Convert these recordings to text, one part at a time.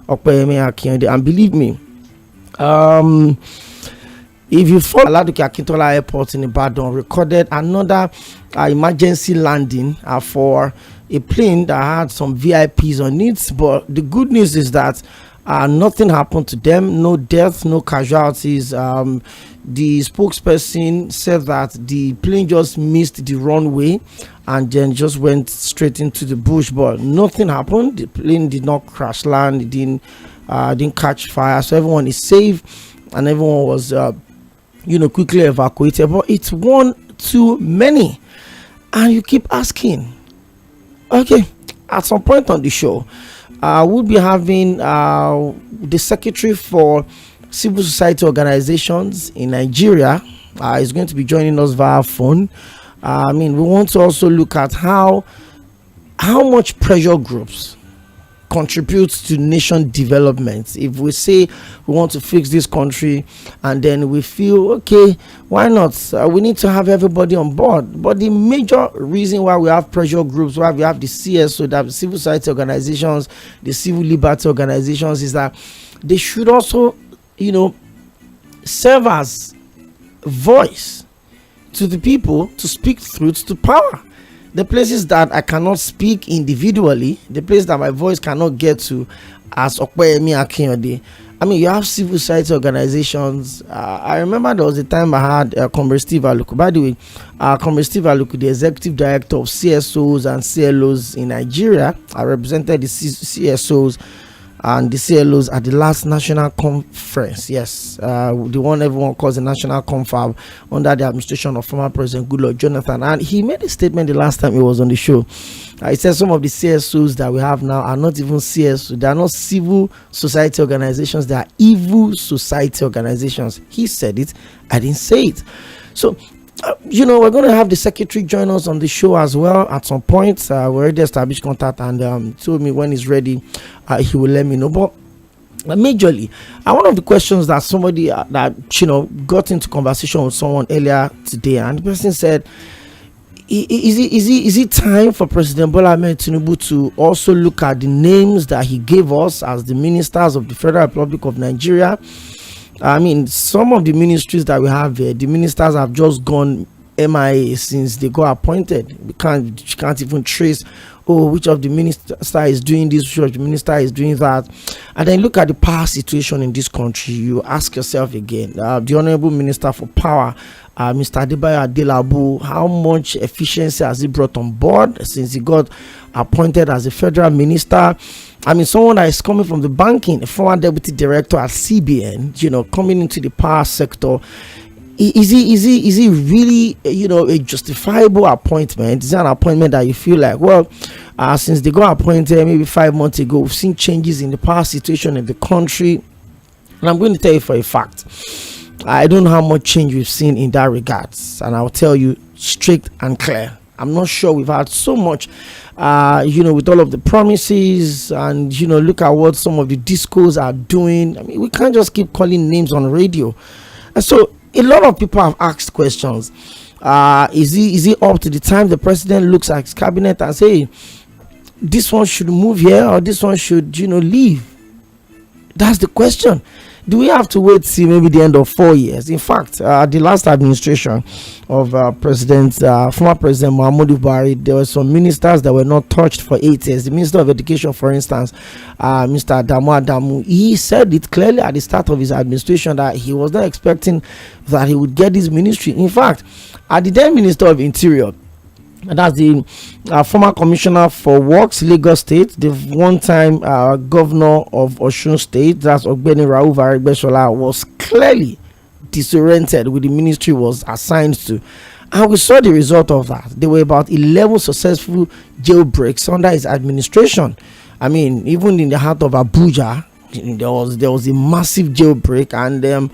OPEYEMI AKINYODE. And believe me, if you follow 𝗪𝗪𝐶𝐶 𝐒𝐴R Airport in Ibadan, recorded another emergency landing for a plane that had some VIPs on it. But the good news is that nothing happened to them, no deaths, no casualties. The spokesperson said that the plane just missed the runway and then just went straight into the bush, but nothing happened. The plane did not crash land, it didn't catch fire, so everyone is safe and everyone was quickly evacuated. But it's one too many, and you keep asking, okay, at some point on the show we'll be having the secretary for civil society organizations in Nigeria is going to be joining us via phone. We want to also look at how much pressure groups contributes to nation development. If we say we want to fix this country and then we feel, okay, why not, we need to have everybody on board. But the major reason why we have pressure groups, why we have the CSO, that civil society organizations, the civil liberty organizations, is that they should also serve as voice to the people to speak truth to power. The places that I cannot speak individually, the place that my voice cannot get to as OPEYEMI AKINYODE. You have civil society organizations. I remember there was a time I had 𝗪𝗵 𝗪𝗪𝐶𝐶. By the way, 𝗪𝗵 𝗪𝗪𝐶𝐶, the executive director of CSOs and CLOs in Nigeria. I represented the CSOs and the CLOs at the last national conference. Yes, the one everyone calls the national confab under the administration of former President Goodluck Jonathan. And he made a statement the last time he was on the show. He said some of the CSOs that we have now are not even CSOs. They are not civil society organizations. They are evil society organizations. He said it. I didn't say it. So we're going to have the secretary join us on the show as well at some point. We already established contact and told me when he's ready he will let me know. But majorly, one of the questions that somebody got into conversation with someone earlier today, and the person said, is it time for President Bola Ahmed Tinubu to also look at the names that he gave us as the ministers of the Federal Republic of Nigeria? Some of the ministries that we have here, the ministers have just gone MIA since they got appointed. You can't even trace, which of the minister is doing this, which of the minister is doing that. And then look at the power situation in this country. You ask yourself again, the Honorable Minister for Power, Mr. Adebayo Adelabu, how much efficiency has he brought on board since he got appointed as a federal minister? Someone that is coming from the banking, a former deputy director at CBN, coming into the power sector. Is he really, a justifiable appointment? Is it an appointment that you feel like, well, since they got appointed maybe 5 months ago, we've seen changes in the power situation in the country? And I'm going to tell you for a fact, I don't know how much change we've seen in that regards, and I'll tell you straight and clear. I'm not sure we've had so much, with all of the promises, and look at what some of the discos are doing. We can't just keep calling names on radio. And so a lot of people have asked questions. Is he up to the time the president looks at his cabinet and say, this one should move here or this one should leave? That's the question. Do we have to wait till maybe the end of 4 years? In fact, the last administration of former President Muhammadu Buhari, there were some ministers that were not touched for 8 years. The Minister of Education, for instance, Mr. Adamu, he said it clearly at the start of his administration that he was not expecting that he would get this ministry. In fact, at the then Minister of Interior, and that's the former commissioner for works, Lagos State, the one-time governor of Osun State, that's 𝗪𝗪𝐻𝗪𝗏 Arẹ́gbẹ́ṣọlá, was clearly disoriented with the ministry was assigned to. And we saw the result of that. There were about 11 successful jailbreaks under his administration. Even in the heart of Abuja, there was a massive jailbreak, and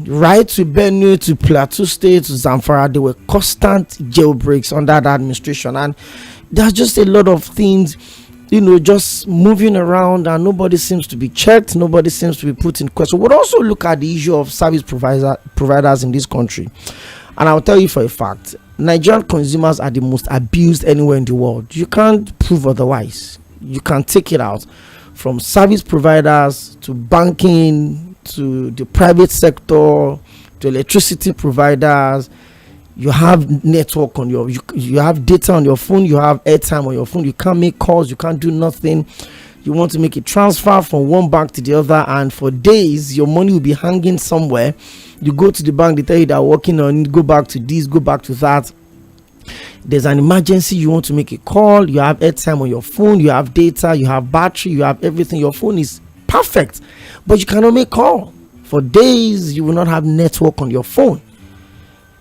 right to Benue, to Plateau State, to Zamfara, there were constant jailbreaks under that administration. And there's just a lot of things, just moving around, and nobody seems to be checked, nobody seems to be put in question. We'll also look at the issue of service providers in this country. And I'll tell you for a fact, Nigerian consumers are the most abused anywhere in the world. You can't prove otherwise. You can take it out from service providers to banking to the private sector to electricity providers. You have network on your, you have data on your phone, you have airtime on your phone, you can't make calls, you can't do nothing. You want to make a transfer from one bank to the other, and for days your money will be hanging somewhere. You go to the bank, they tell you they're working on it, go back to this, go back to that. There's an emergency, you want to make a call, you have airtime on your phone, you have data, you have battery, you have everything. Your phone is perfect, but you cannot make call. For days you will not have network on your phone.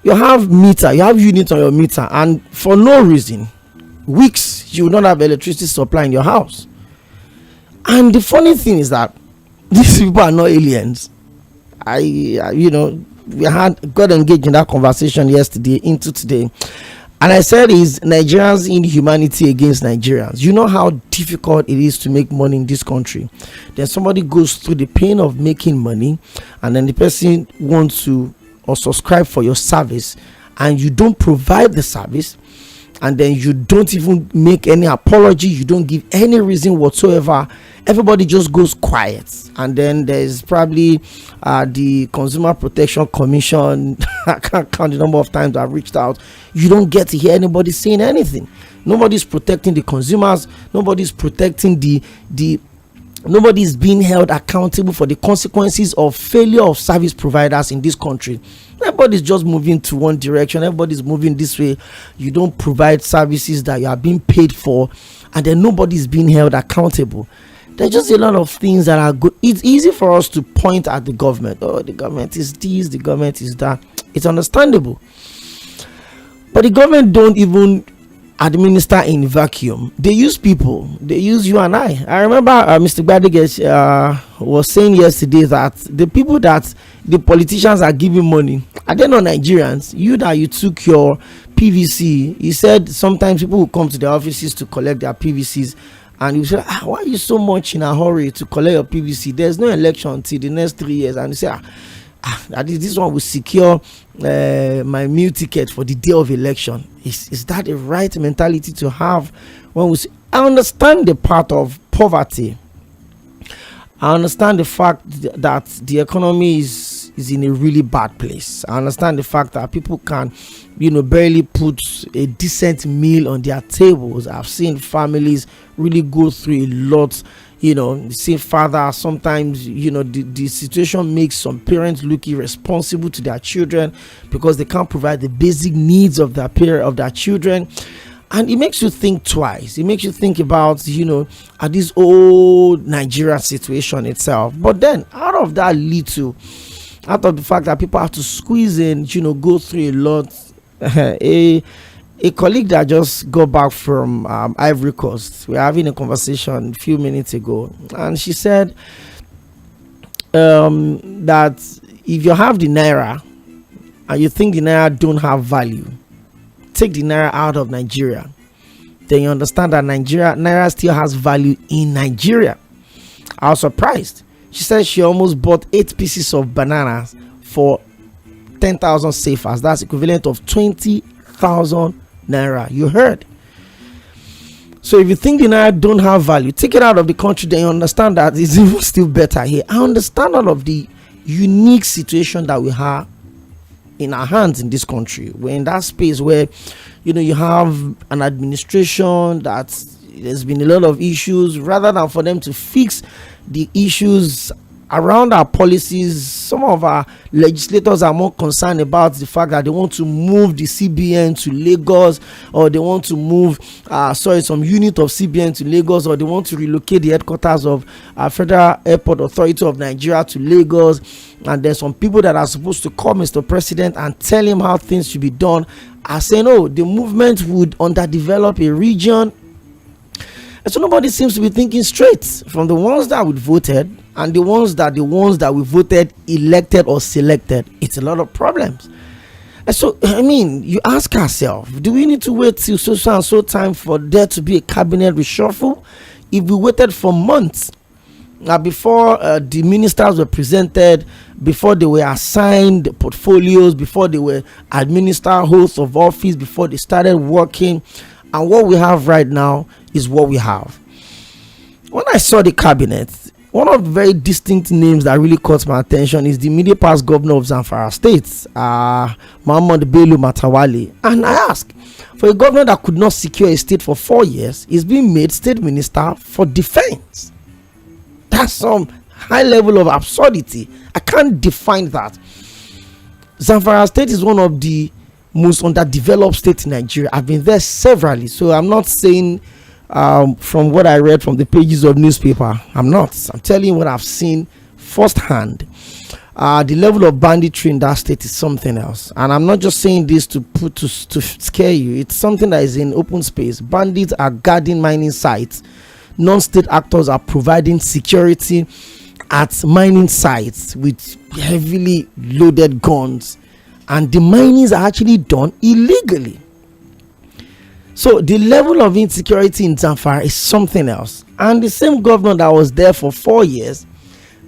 You have meter, you have unit on your meter, and for no reason, weeks you will not have electricity supply in your house. And the funny thing is that these people are not aliens. We got engaged in that conversation yesterday into today, and I said, is Nigerians' inhumanity against Nigerians. You know how difficult it is to make money in this country. Then somebody goes through the pain of making money, and then the person wants to or subscribe for your service, and you don't provide the service, and then you don't even make any apology, you don't give any reason whatsoever. Everybody just goes quiet, and then there's probably the Consumer Protection Commission. I can't count the number of times I've reached out. You don't get to hear anybody saying anything. Nobody's protecting the consumers, nobody's protecting nobody's being held accountable for the consequences of failure of service providers in this country. Everybody's just moving to one direction, everybody's moving this way. You don't provide services that you are being paid for, and then nobody's being held accountable. There's just a lot of things that are good. It's easy for us to point at the government. Oh, the government is this, the government is that. It's understandable, but the government don't even administer in vacuum. They use people, they use you and I remember Mr. 𝗪𝗪𝗫 was saying yesterday that the people that the politicians are giving money, are they not Nigerians? You took your PVC, he said sometimes people will come to the offices to collect their PVCs, and you say, why are you so much in a hurry to collect your PVC? There's no election until the next 3 years. And you say, this one will secure my meal ticket for the day of election. Is that the right mentality to have? When we say, I understand the part of poverty, I understand the fact that the economy is in a really bad place. I understand the fact that people can barely put a decent meal on their tables. I've seen families really go through a lot. Say father, sometimes the situation makes some parents look irresponsible to their children because they can't provide the basic needs of their children, and it makes you think twice. It makes you think about at this old Nigeria situation itself. But then out of that little, out of the fact that people have to squeeze in, go through a lot, a colleague that just got back from Ivory Coast, we were having a conversation a few minutes ago, and she said that if you have the naira and you think the naira don't have value, take the naira out of Nigeria, then you understand that naira still has value in Nigeria. I was surprised. She said she almost bought 8 pieces of bananas for 10,000 CFAs. That's equivalent of 20,000 naira. You heard. So if you think the naira don't have value, take it out of the country, then you understand that it's even still better here. I understand all of the unique situation that we have in our hands in this country. We're in that space where you have an administration that there's been a lot of issues. Rather than for them to fix the issues around our policies, some of our legislators are more concerned about the fact that they want to move the CBN to Lagos, or they want to move some unit of CBN to Lagos, or they want to relocate the headquarters of Federal Airport Authority of Nigeria to Lagos. And there's some people that are supposed to call Mr. President and tell him how things should be done, are saying, oh, the movement would underdevelop a region. And so nobody seems to be thinking straight, from the ones that we voted and the ones that we voted elected or selected. It's a lot of problems. And so you ask ourselves, do we need to wait till so and so time for there to be a cabinet reshuffle? If we waited for months before the ministers were presented, before they were assigned portfolios, before they were administered oaths of office, before they started working, and what we have right now is what we have. when I saw the cabinet, one of the very distinct names that really caught my attention is the immediate past governor of Zamfara State, 𝗪𝗵𝘁𝘀𝗪, and I asked, for a governor that could not secure a state for 4 years is being made state minister for defense. That's some high level of absurdity. I can't define that. Zamfara State is one of the most underdeveloped states in Nigeria. I've been there severally, so I'm not saying from what I read from the pages of newspaper. I'm telling you what I've seen firsthand. The level of banditry in that state is something else, and I'm not just saying this to scare you. It's something that is in open space. Bandits are guarding mining sites. Non-state actors are providing security at mining sites with heavily loaded guns, and the minings are actually done illegally. So the level of insecurity in Zamfara is something else. And the same governor that was there for 4 years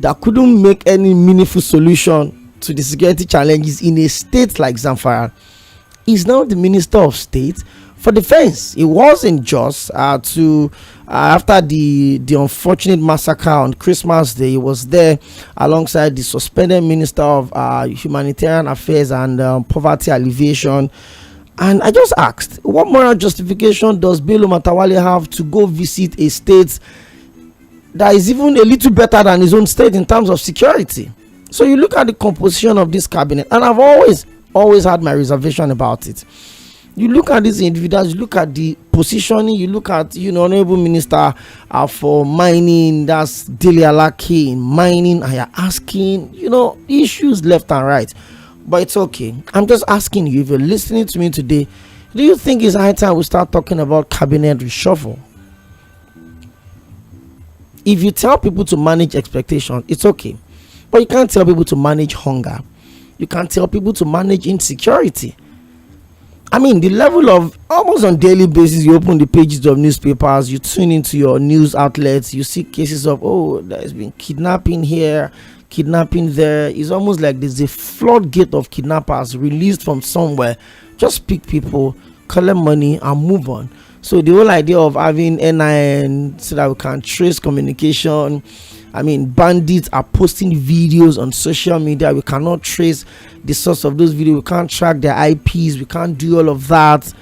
that couldn't make any meaningful solution to the security challenges in a state like Zamfara is now the Minister of State for Defense. It wasn't just after the unfortunate massacre on Christmas Day. He was there alongside the suspended Minister of Humanitarian Affairs and Poverty Alleviation. And I just asked, what moral justification does Bello Matawalle have to go visit a state that is even a little better than his own state in terms of security? So you look at the composition of this cabinet, and I've always had my reservation about it. You look at these individuals, you look at the positioning, you look at, Honorable Minister for Mining, that's Dele Alake in mining, and you're asking, issues left and right. But it's okay. I'm just asking you, if you're listening to me today, do you think it's high time we start talking about cabinet reshuffle? If you tell people to manage expectations, it's okay. But you can't tell people to manage hunger. You can't tell people to manage insecurity. I mean, the level of, almost on daily basis, you open the pages of newspapers, you tune into your news outlets, you see cases of, there's been kidnapping here, kidnapping there. It's almost like there's a floodgate of kidnappers released from somewhere. Just pick people, collect money, and move on. So the whole idea of having NIN so that we can trace communication. I mean, bandits are posting videos on social media. We cannot trace the source of those videos. We can't track their IPs. We can't do all of that.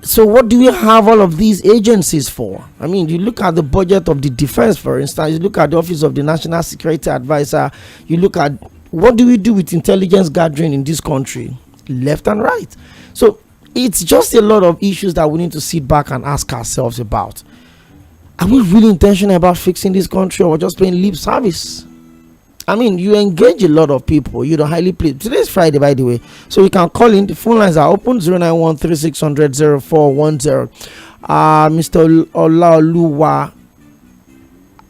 So what do we have all of these agencies for? I mean, you look at the budget of the defense, for instance. You look at the office of the National Security Advisor. You look at what do we do with intelligence gathering in this country, left and right. So it's just a lot of issues that we need to sit back and ask ourselves about. Are we really intentional about fixing this country, or just playing lip service? I mean, you engage a lot of people. You don't highly play. Today's Friday, by the way, so you can call in. The phone lines are open: 09136000410. Mr. Olaoluwa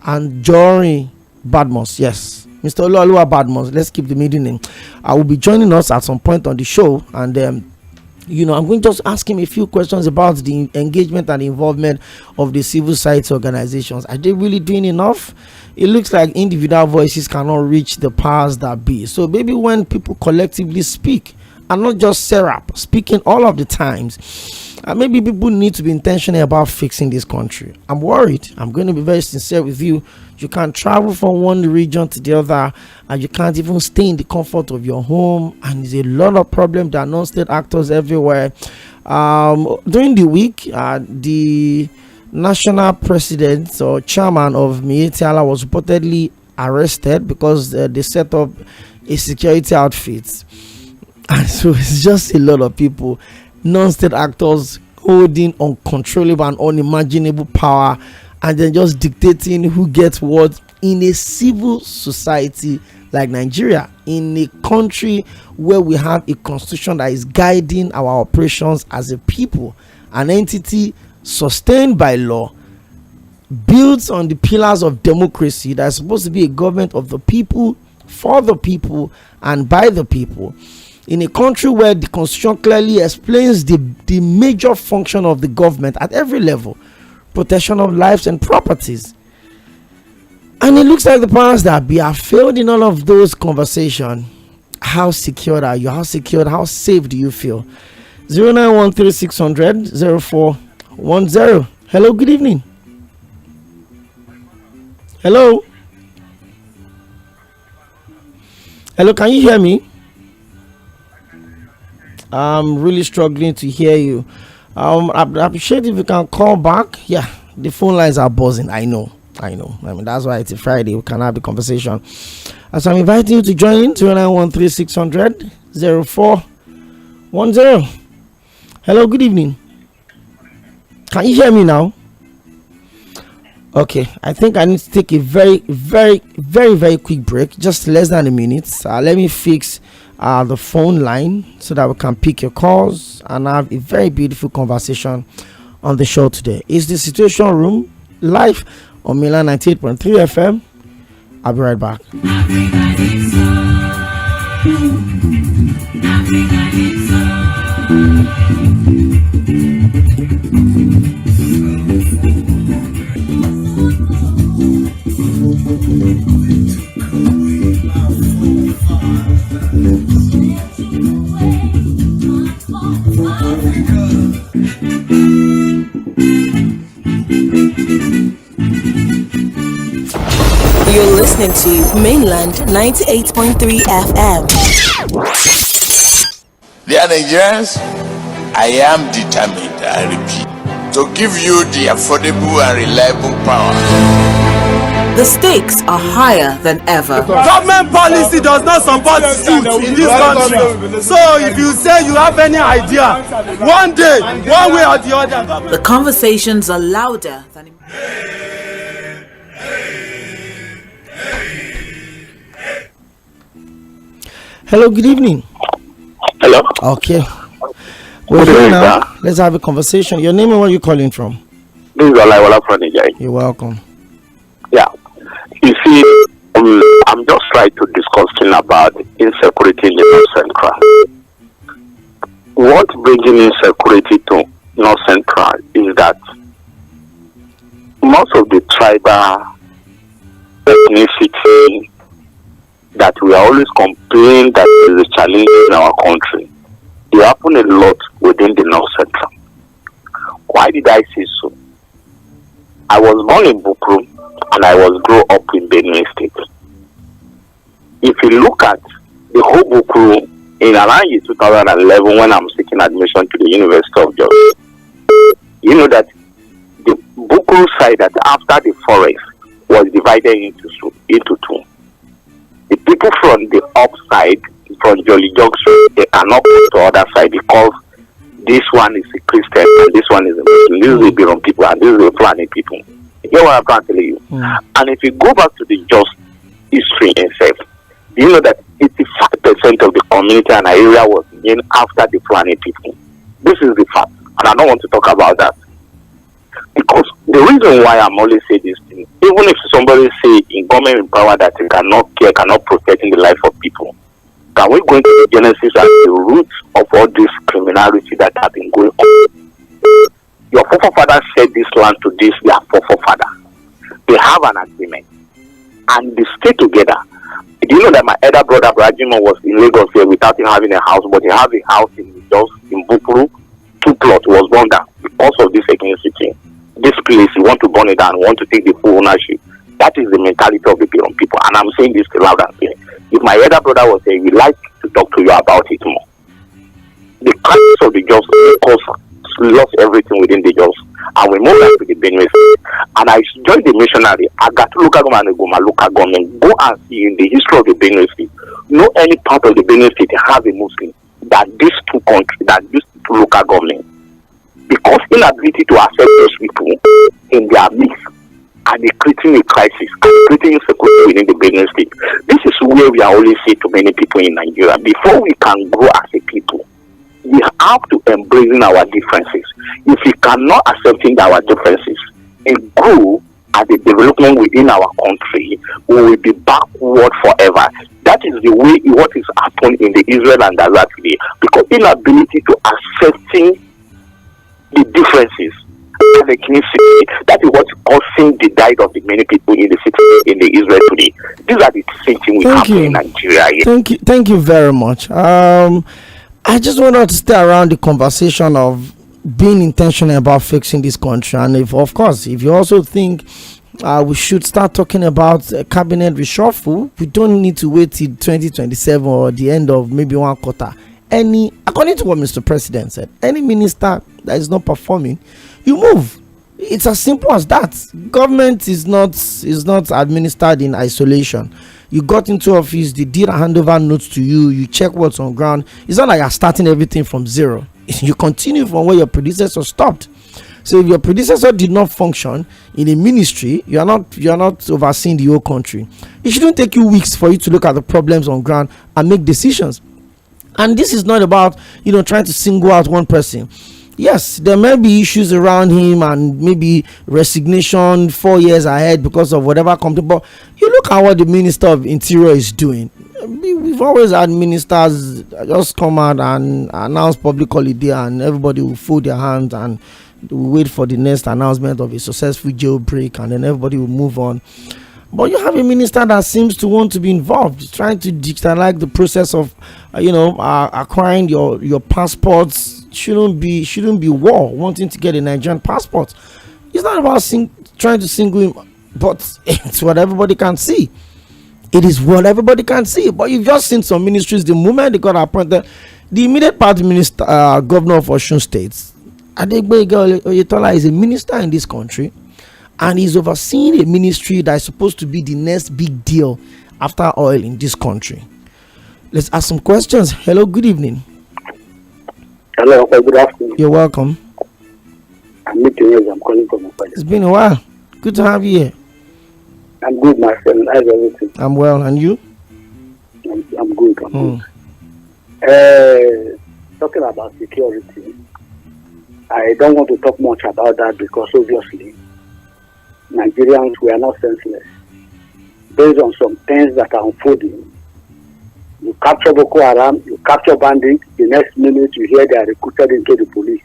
and JᴏɪR Badmus, yes, Mr. Olaoluwa Badmus. Let's keep the middle name. I will be joining us at some point on the show, and I'm going to just ask him a few questions about the engagement and involvement of the civil society organizations. Are they really doing enough? It looks like individual voices cannot reach the powers that be. So maybe when people collectively speak, and not just Serap speaking all of the times, maybe people need to be intentional about fixing this country. I'm worried. I'm going to be very sincere with you. You can't travel from one region to the other, and you can't even stay in the comfort of your home. And there's a lot of problems. There are non-state actors everywhere. During the week, the national president or chairman of Miyetti was reportedly arrested because they set up a security outfit. And so it's just a lot of people, non-state actors holding uncontrollable and unimaginable power, and then just dictating who gets what in a civil society like Nigeria, in a country where we have a constitution that is guiding our operations as a people, an entity sustained by law, built on the pillars of democracy, that is supposed to be a government of the people, for the people, and by the people. In a country where the constitution clearly explains the major function of the government at every level: protection of lives and properties. And it looks like the powers that be have failed in all of those conversations. How secured are you? How secured, how safe do you feel? 09136000410. Hello, good evening. Hello? Hello, can you hear me? I'm really struggling to hear you. I appreciate if you can call back. Yeah, the phone lines are buzzing. I know. I mean, that's why it's a Friday. We can have the conversation. So I'm inviting you to join in 0913-600-0410. Hello, good evening. Can you hear me now? Okay, I think I need to take a very quick break, just less than a minute. Let me fix the phone line so that we can pick your calls and have a very beautiful conversation on the show today. It's the Situation Room live on Milan 98.3 FM. I'll be right back. You're listening to Mainland 98.3 FM. Dear Nigerians, I am determined, I repeat, to give you the affordable and reliable power. The stakes are higher than ever. Government policy does not support youth in this country. So if you say you have any idea, one day, one way or the other. The conversations are louder than... Hello, good evening. Hello. Okay. We're here now. Let's have a conversation. Your name and where you're calling from? This is Olaiwola from Nigeria. You're welcome. Yeah. You see, I'm just trying to discuss about insecurity in the North Central. What bringing insecurity to North Central is that most of the tribal ethnicity that we are always complaining that is a challenge in our country, they happen a lot within the North Central. Why did I say so? I was born in Bukuru and I was grown up in Benue State. If you look at the whole Bukuru in around year 2011 when I'm seeking admission to the University of Jos, you know that the Bukuru side that after the forest was divided into two. The people from the upside, from Jolly Junction, they are not put to the other side because this one is a Christian and this one is a Muslim. This is the Biron people and this is the Fulani people. You hear what I'm trying to tell you? And if you go back to the Just history itself, you know that 85% of the community and area was named after the Fulani people. This is the fact, and I don't want to talk about that. Because the reason why I'm always saying this thing, even if somebody say in government in power that they cannot care, cannot protect in the life of people, can we go into the genesis and the root of all this criminality that have been going on? Your forefathers said this land to this, their forefather. They have an agreement and they stay together. Do you know that my elder brother Brajimo was in Lagos here without him having a house, but he has a house in Bukuru, 2 plots was burned down because of this ethnicity. This place, you want to burn it down, want to take the full ownership. That is the mentality of the Biron people. And I'm saying this loud and clear. If my elder brother was there, we'd like to talk to you about it more. The crisis of the Jos lost everything within the Jos. And we moved on to the Benue State. And I joined the missionary. I got to local government and local government. Go and see in the history of the Benue State. No any part of the Benue State has a Muslim that these two countries, that these two local government. Because inability to accept those people in their midst and they creating a crisis and creating insecurity within the Benue State. This is where we are always saying to many people in Nigeria, before we can grow as a people, we have to embrace our differences. If we cannot accept our differences and grow as a development within our country, we will be backward forever. That is the way what is happening in the Israel and Gaza today. Because inability to accepting the differences and the ethnicity, that is what's causing the death of the many people in the city in the Israel today. These are the same things we have in Nigeria here. Thank you very much. I just wanted to stay around the conversation of being intentional about fixing this country, and if you also think we should start talking about cabinet reshuffle. We don't need to wait till 2027 or the end of maybe one quarter. According to what Mr. President said, any minister that is not performing, you move. It's as simple as that. Government is not administered in isolation. You got into office, they did a handover notes to you, you check what's on ground. It's not like you're starting everything from zero. You continue from where your predecessor stopped. So if your predecessor did not function in a ministry, you are not overseeing the whole country. It shouldn't take you weeks for you to look at the problems on ground and make decisions. And this is not about trying to single out one person. Yes, there may be issues around him and maybe resignation 4 years ahead because of whatever company. But you look at what the Minister of Interior is doing. We've always had ministers just come out and announce public holiday, and everybody will fold their hands and wait for the next announcement of a successful jailbreak, and then everybody will move on. But you have a minister that seems to want to be involved, trying to digitalize the process of acquiring your passports. Shouldn't be war wanting to get a Nigerian passport. It's not about trying to single him, but it's what everybody can see. It is what everybody can see. But you've just seen some ministries, the moment they got appointed, the immediate party minister, governor of Osun State, Adi-J Oyetola, is a minister in this country, and he's overseeing a ministry that is supposed to be the next big deal after oil in this country. Let's ask some questions. Hello, good evening. Hello, good afternoon. You're welcome. I'm meeting you. I'm calling from Okada. It's been a while. Good to have you here. I'm good, my friend. How's everything? I'm well, and you? I'm good. Good. Talking about security, I don't want to talk much about that because obviously Nigerians, we are not senseless. Based on some things that are unfolding, you capture Boko Haram, you capture bandits, the next minute you hear they are recruited into the police.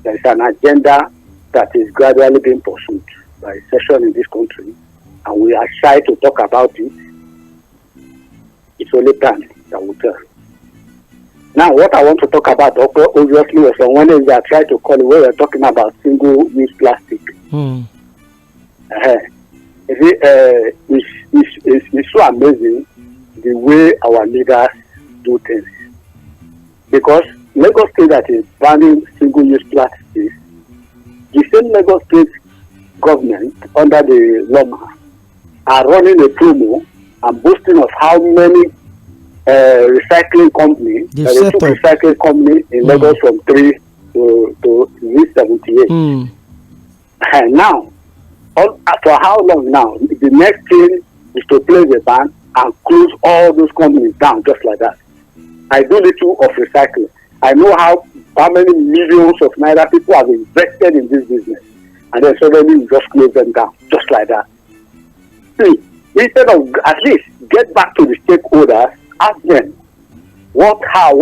There is an agenda that is gradually being pursued by a section in this country, and we are shy to talk about it. It's only time that will tell. Now, what I want to talk about, obviously, was on Wednesday I tried to call it where we're talking about single-use plastic. It's so amazing the way our leaders do things. Because Lagos State that is banning single-use plastic, the same Lagos State government under the LOMA are running a promo and boasting of how many recycling companies, there are 2 recycling companies in Lagos from 3 to 78. And now, for how long now? The next thing is to place a ban and close all those companies down just like that. I do little of recycling. I know how many millions of naira people have invested in this business, and then suddenly you just close them down just like that. See, instead of at least get back to the stakeholders, ask them what, how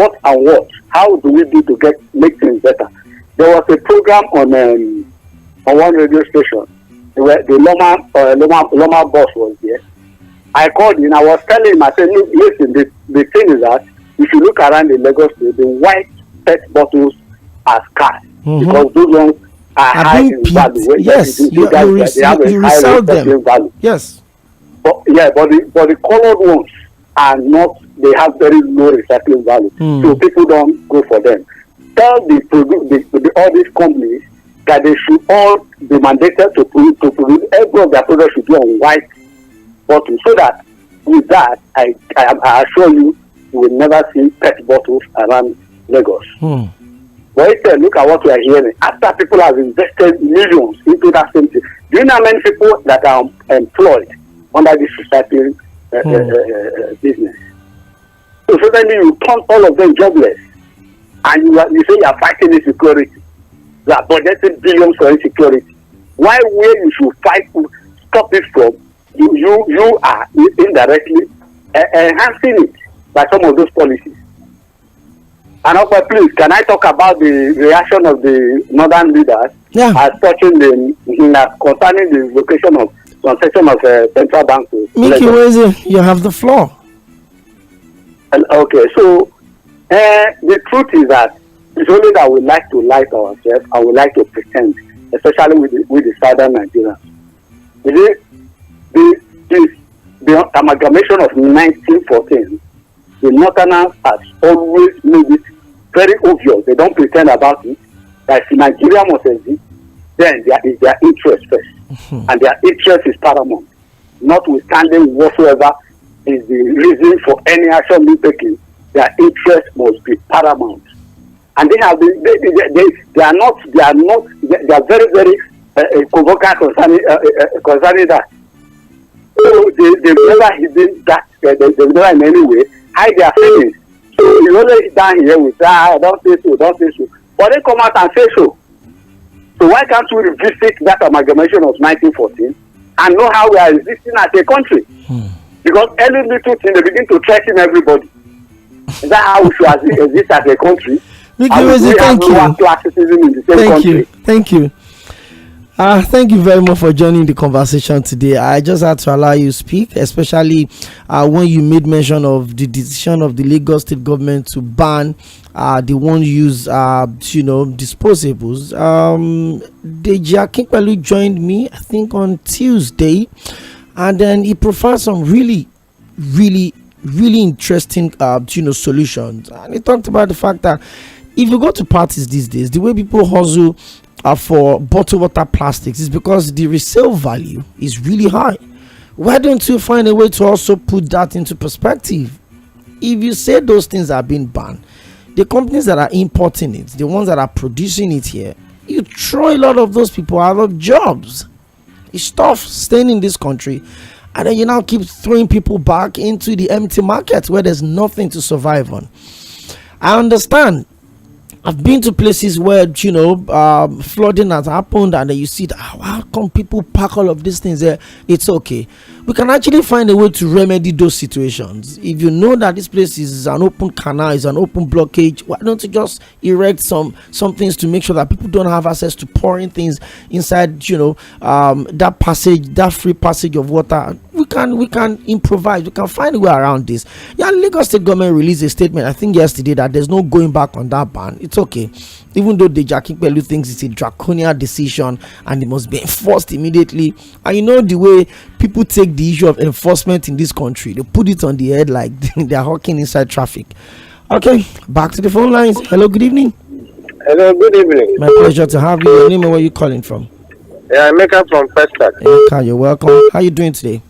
do we do to make things better. There was a program on one radio station where the Loma boss was there. I called him. I was telling him, I said, look, listen, the thing is that if you look around in Lagos, the white PET bottles are scarce because those ones are high in value. Yes, you resell them. Value. Yes. But the colored ones are not, they have very low recycling value. So people don't go for them. Tell all these companies that they should all be mandated to produce every of their products should be on white bottles, so that with that I assure you will never see PET bottles around Lagos. But instead, look at what we are hearing. After people have invested millions into that same thing, do you know how many people that are employed under this recycling business? So suddenly you turn all of them jobless, and you say you are fighting insecurity. You are budgeting billions for insecurity. Why where you should fight to stop it from? You are indirectly enhancing it by some of those policies. And also, please, can I talk about the reaction of the northern leaders as touching concerning the location of some section of central bank? 𝗪𝗵𝘁𝘀𝗫, you have the floor. Okay, so the truth is that it's only that we like to lie to ourselves and we like to pretend, especially with the southern Nigerians. The amalgamation of 1914, the Northerners has always made it very obvious. They don't pretend about it. That if Nigeria must exist, then there is their interest first. And their interest is paramount. Notwithstanding whatsoever is the reason for any action being taken, their interest must be paramount. And they have been, they are very, very convocative concerning that. So they've never hidden that, they've never in any way hide their feelings. So you always down here with don't say so. But they come out and say so. So why can't we revisit that amalgamation of 1914 and know how we are existing as a country? Because every little thing they begin to threaten everybody. Is that how we should exist as a country? Thank you. Thank you very much for joining the conversation today. I just had to allow you to speak, especially when you made mention of the decision of the Lagos State government to ban the one use disposables. 𝗪𝗪 𝗪𝗪 joined me, I think, on Tuesday, and then he provided some really interesting solutions. And he talked about the fact that if you go to parties these days, the way people hustle for bottled water plastics is because the resale value is really high. Why don't you find a way to also put that into perspective? If you say those things are being banned, the companies that are importing it, the ones that are producing it here, you throw a lot of those people out of jobs. It's tough staying in this country, and then you now keep throwing people back into the empty market where there's nothing to survive on. I understand. I've been to places where flooding has happened, and then you see that how come people pack all of these things there. It's okay. We can actually find a way to remedy those situations. If you know that this place is an open canal, is an open blockage, why don't you just erect some things to make sure that people don't have access to pouring things inside that passage, that free passage of water. We can improvise. We can find a way around this. Lagos State government released a statement, I think yesterday, that there's no going back on that ban. It's okay, even though the 𝗪𝗪 𝗪𝗪 thinks it's a draconian decision and it must be enforced immediately. And you know the way people take the issue of enforcement in this country, they put it on the head like they're hawking inside traffic. Okay, back to the phone lines. Hello, good evening. Hello, good evening. My pleasure to have you. Your name and where you calling from? Yeah, I'm Emeka from Pestac. Emeka, you're welcome. How you doing today?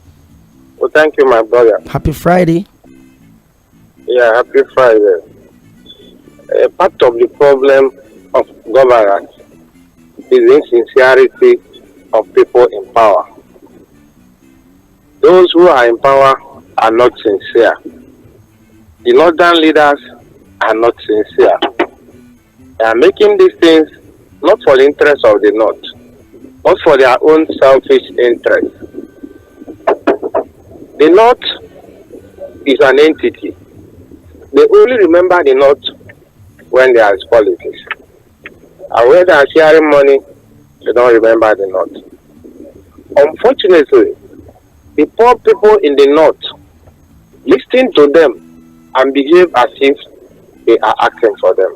Well, thank you, my brother. Happy Friday. Yeah, happy Friday. Part of the problem of governance is insincerity of people in power. Those who are in power are not sincere. The northern leaders are not sincere. They are making these things not for the interest of the north, but for their own selfish interest. The north is an entity. They only remember the north when there is politics. And when they are sharing money, they don't remember the north. Unfortunately, the poor people in the north listen to them and behave as if they are acting for them.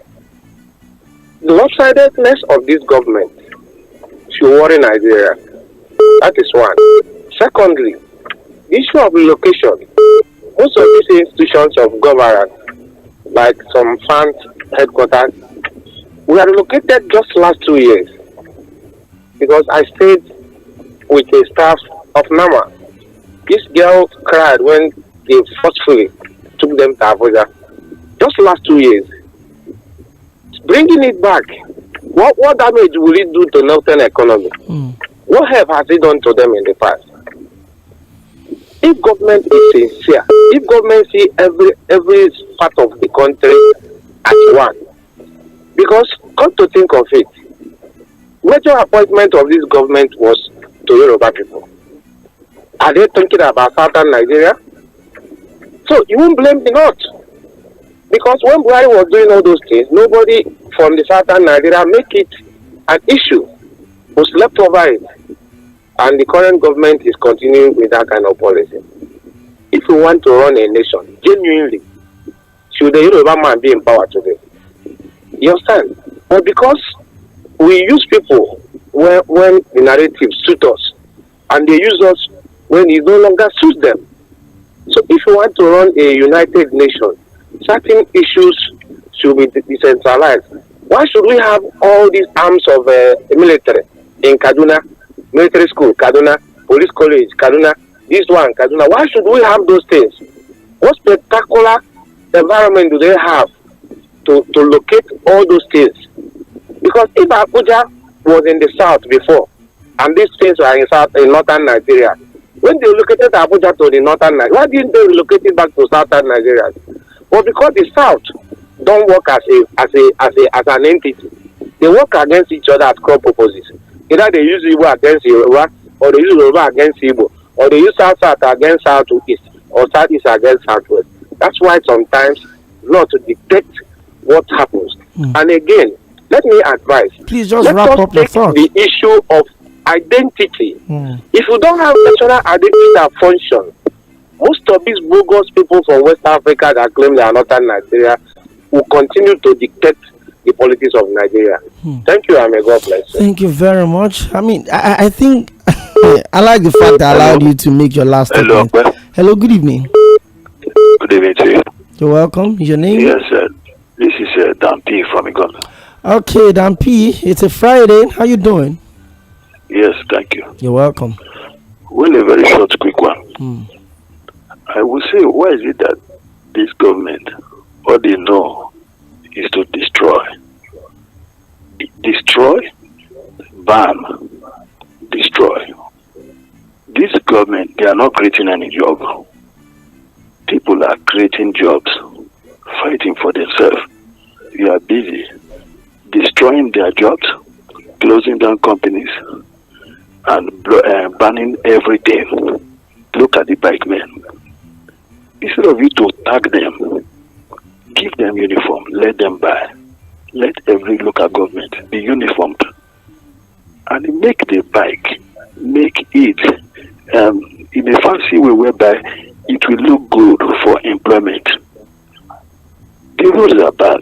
The lopsidedness of this government should worry Nigeria. That is one. Secondly, the issue of relocation. Most of these institutions of governance, like some fund headquarters, we are relocated just last 2 years. Because I stayed with a staff of 𝗪𝗵. This girl cried when they forcefully took them to Abuja. Just last 2 years. Bringing it back, what damage will it do to northern economy? What help has it done to them in the past? If government is sincere, if government see every part of the country as one, because come to think of it, major appointment of this government was to Yoruba people. Are they thinking about southern Nigeria? So you won't blame the north. Because when Buhari was doing all those things, nobody from the southern Nigeria make it an issue. Was left over it. And the current government is continuing with that kind of policy. If we want to run a nation, genuinely, should the Yoruba man be in power today? You understand? But because we use people when the narrative suits us, and they use us when it no longer suits them. So if you want to run a united nation, certain issues should be decentralized. Why should we have all these arms of military in Kaduna, military school, Kaduna, police college, Kaduna, this one, Kaduna? Why should we have those things? What spectacular environment do they have to locate all those things? Because if Abuja was in the south before, and these things were in northern Nigeria, when they relocated Abuja to the northern Nigeria, why didn't they relocate it back to southern Nigeria? Well, because the south don't work as an entity. They work against each other as cross purposes. Either they use Igbo against Yoruba, or they use Yoruba against Igbo, or they use South against Southeast, or Southeast against Southwest. That's why sometimes not to detect what happens. And again, let me advise. Please just wrap up your thoughts. The issue of identity. If you don't have national identity that function, most of these bogus people from West Africa that claim they are northern Nigeria will continue to dictate the politics of Nigeria. Thank you, and may God bless you. Thank you very much. I mean, I think I like the fact that I allowed you to make your last statement. Hello, good evening. Good evening to you. You're welcome. Your name? Yes, this is 𝗪𝗵𝘁𝘀𝗏 from Uganda. Okay, 𝗪𝗵𝘁𝘀. It's a Friday. How you doing? Yes, thank you. You're welcome. Well, a very short, quick one. I will say, why is it that this government, all they know is to destroy? Destroy, ban, destroy. This government, they are not creating any job. People are creating jobs, fighting for themselves. You are busy destroying their jobs, closing down companies, and banning everything. Look at the bike men. Instead of you to tag them, give them uniform, let them buy. Let every local government be uniformed. And make the bike, make it in a fancy way whereby it will look good for employment. The roads are bad.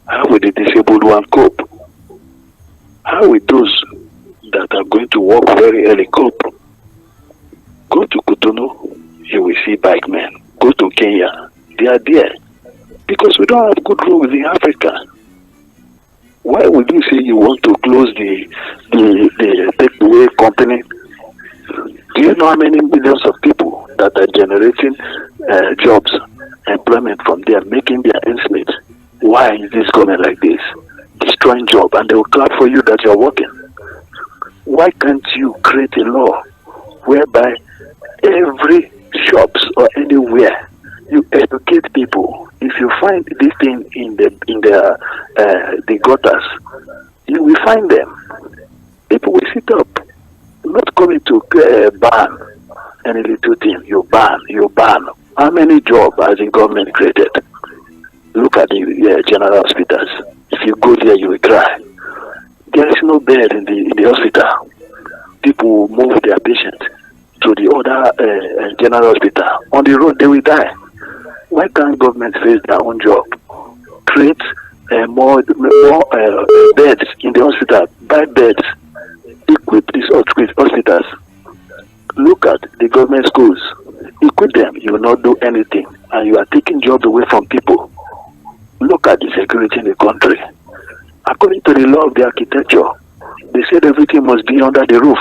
How will the disabled one cope? How will those that are going to work very early cope? Go to Cotonou, you will see bike men. Go to Kenya, they are there. Because we don't have good roads in Africa. Why would you say you want to close the takeaway company? Do you know how many millions of people that are generating jobs, employment from there, making their ends meet? Why is this coming like this? Destroying job, and they will clap for you that you're working. Why can't you create a law whereby every shops or anywhere you educate people? If you find this thing in the gutters, you will find them. People will sit up, not coming to ban any little thing. You ban. How many jobs has the government created? Look at the general hospitals. If you go there, you will cry. There is no bed in the hospital. People will move their patients to the other general hospital. On the road, they will die. Why can't government face their own job? Create more beds in the hospital. Buy beds. Equip these hospitals. Look at the government schools. Equip them. You will not do anything. And you are taking jobs away from people. Look at the security in the country. According to the law of the architecture, they said everything must be under the roof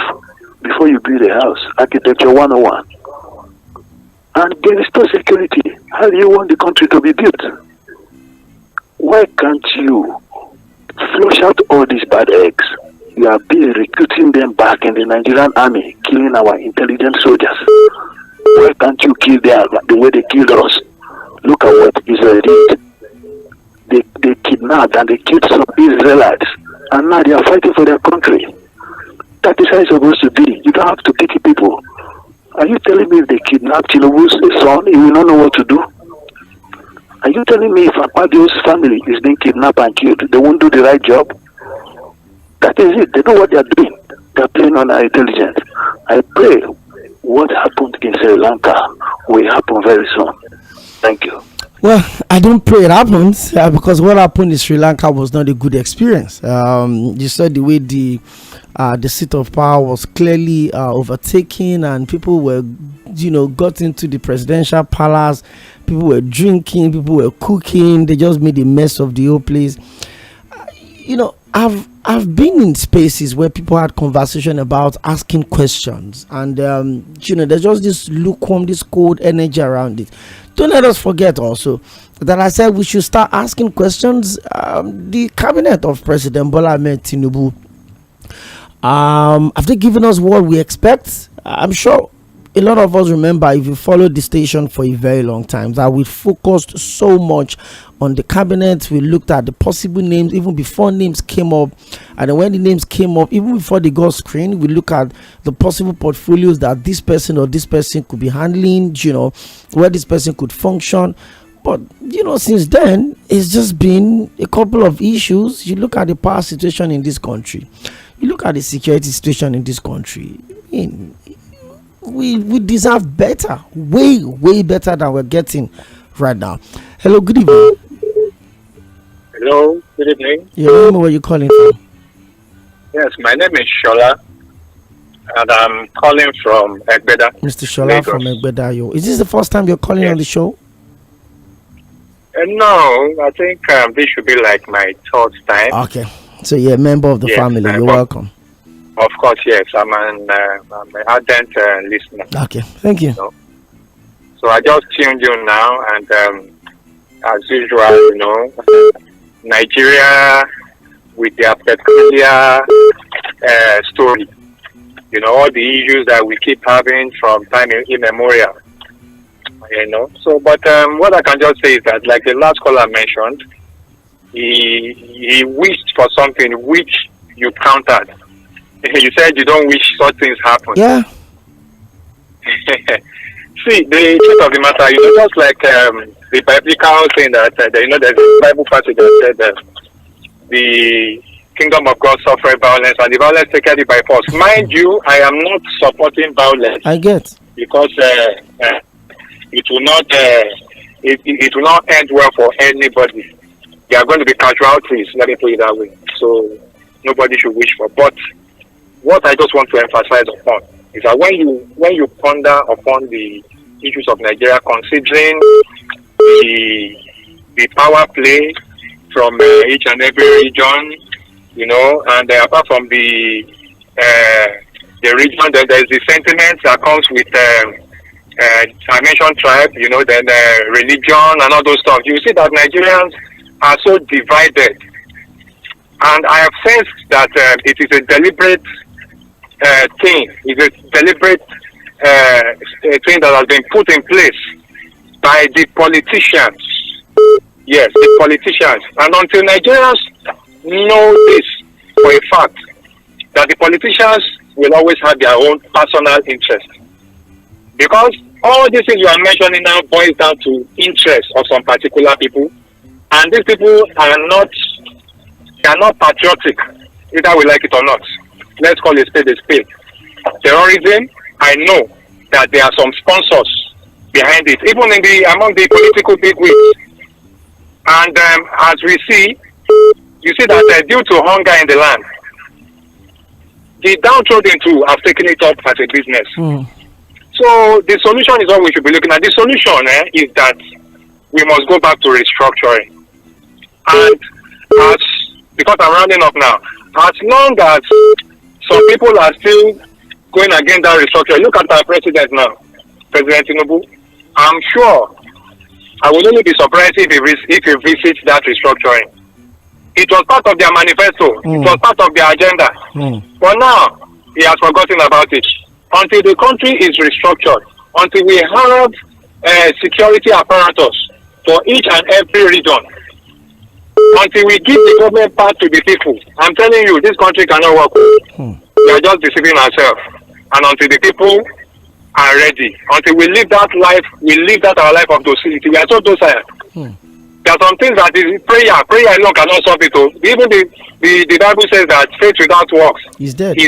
before you build a house. Architecture 101. And there is no security. How do you want the country to be built? Why can't you flush out all these bad eggs? You are recruiting them back in the Nigerian army, killing our intelligent soldiers. Why can't you kill them the way they killed us? Look at what Israel did. They kidnapped and they killed some Israelites, and now they are fighting for their country. That is how it's supposed to be. You don't have to pity people. Are you telling me if they kidnap Tinubu's son, he will not know what to do? Are you telling me if Akpabio's family is being kidnapped and killed, they won't do the right job? That is it. They know what they are doing. They are playing on our intelligence. I pray what happened in Sri Lanka will happen very soon. Thank you. Well, I don't pray it happens because what happened in Sri Lanka was not a good experience. You saw the way the seat of power was clearly overtaken, and people were, got into the presidential palace. People were drinking, people were cooking. They just made a mess of the whole place. I've been in spaces where people had conversation about asking questions, and there's just this lukewarm, this cold energy around it. Don't let us forget also that I said we should start asking questions. The cabinet of President Bola Ahmed Tinubu, have they given us what we expect? I'm sure a lot of us remember, if you followed the station for a very long time, that we focused so much on the cabinet. We looked at the possible names even before names came up, and then when the names came up, even before they got screened, we look at the possible portfolios that this person or this person could be handling, where this person could function. But since then, it's just been a couple of issues. You look at the power situation in this country, you look at the security situation in this country. We deserve better, way better than we're getting right now. Hello, good evening. Hello, good evening. Your name, where you calling from? Yes, my name is Shola, and I'm calling from Egbeda. Mr. Shola from Egbeda. Is this the first time you're calling on the show? No, I think this should be like my third time. Okay, so you're a member of the family. You're welcome. Of course, yes. I'm an ardent listener. Okay, thank you. So I just tuned you now, and as usual, Nigeria with their peculiar story. All the issues that we keep having from time immemorial. So, but what I can just say is that, like the last caller mentioned, he wished for something which you countered. You said you don't wish such things happen. Yeah. See, the truth of the matter, just like the biblical saying that, there's a Bible passage that said that the kingdom of God suffered violence, and the violence taken it by force. Mind you, I am not supporting violence. I get. Because it will not it will not end well for anybody. There are going to be casualties, let me put it that way. So nobody should wish for. But what I just want to emphasize upon is that when you ponder upon the issues of Nigeria, considering the power play from each and every region, and apart from the region, then there's the sentiment that comes with I mentioned tribe, then religion and all those stuff. You see that Nigerians are so divided, and I have sensed that it is a deliberate thing. It's a deliberate thing that has been put in place by the politicians. Yes, the politicians. And until Nigerians know this for a fact, that the politicians will always have their own personal interest. Because all these things you are mentioning now boils down to interest of some particular people. And these people are not patriotic, either we like it or not. Let's call it a spade. Terrorism, I know that there are some sponsors behind it, even among the political bigwigs. And as we see, you see that due to hunger in the land, the downtrodden too have taken it up as a business. So the solution is what we should be looking at. The solution is that we must go back to restructuring. And because I'm rounding up now, as long as some people are still going against that restructuring, look at our president now, President Tinubu. I'm sure I will only be surprised if he visits that restructuring. It was part of their manifesto. It was part of their agenda. But now, he has forgotten about it. Until the country is restructured, until we have security apparatus for each and every region, until we give the government part to the people, I'm telling you, this country cannot work. We are just deceiving ourselves. And until the people are ready, until we live that life, our life of docility. We are so docile. There are some things that is prayer alone cannot solve it. Even the Bible says that faith without works is dead.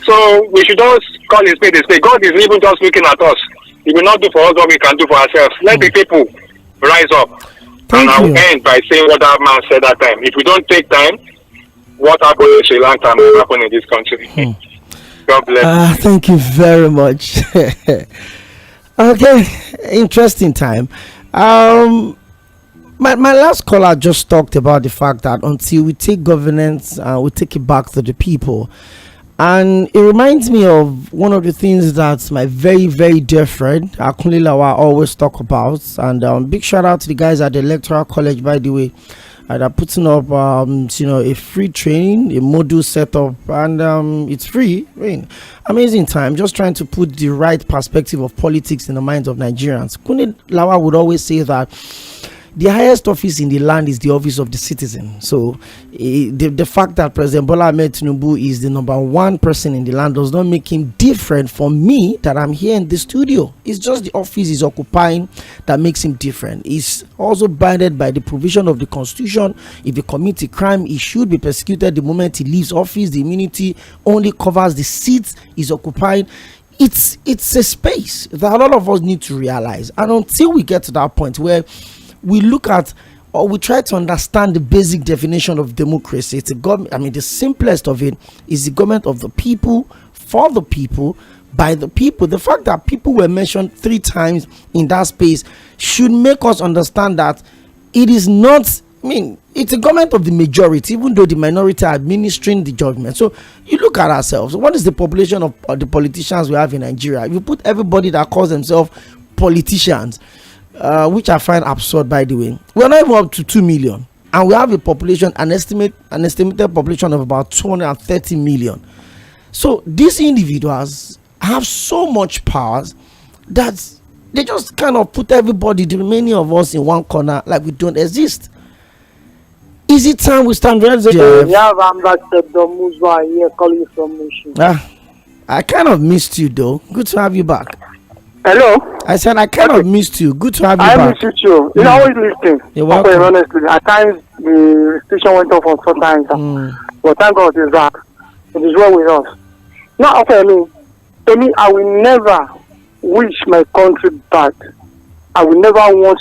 So So we should just call a spade a spade. God is even just looking at us. He will not do for us what we can do for ourselves. Let the people rise up. Thank and I will you. end by saying what that man said that time. If we don't take time, what happened in Sri Lanka will happen in this country. God bless. Thank you very much. Okay, interesting time. My last caller just talked about the fact that until we take governance, we take it back to the people. And it reminds me of one of the things that my very, very dear friend, Akunle Lawa, always talk about. And big shout out to the guys at the Electoral College, by the way. They're putting up, a free training, a module setup, and it's free. I mean, amazing time. Just trying to put the right perspective of politics in the minds of Nigerians. Akunle Lawa would always say that the highest office in the land is the office of the citizen. So the fact that President Bola Ahmed Tinubu is the number one person in the land does not make him different from me that I'm here in the studio. It's just the office he's occupying that makes him different. He's also bounded by the provision of the Constitution. If he commits a crime, he should be persecuted the moment he leaves office. The immunity only covers the seats he's occupying. It's a space that a lot of us need to realize. And until we get to that point where we look at or we try to understand the basic definition of democracy, it's a government. I mean, the simplest of it is the government of the people, for the people, by the people. The fact that people were mentioned 3 times in that space should make us understand that it is not, it's a government of the majority, even though the minority are administering the judgment. So you look at ourselves. What is the population of the politicians we have in Nigeria? If you put everybody that calls themselves politicians, which I find absurd, by the way, we're not even up to 2 million, and we have a population, an estimated population of about 230 million. So these individuals have so much power that they just kind of put everybody, the remaining of us, in one corner like we don't exist. Is it time we stand ready? Yeah, Ambassador Muzwa here calling from Mushi. I kind of missed you though. Good to have you back. Hello. I said I kind of missed you. Good to have you back. I missed you too. You're always listening. You're welcome. Okay, honestly, at times the station went off on sometimes, but thank God it's back. It is well with us. Now, okay, to me, I will never wish my country bad. I will never want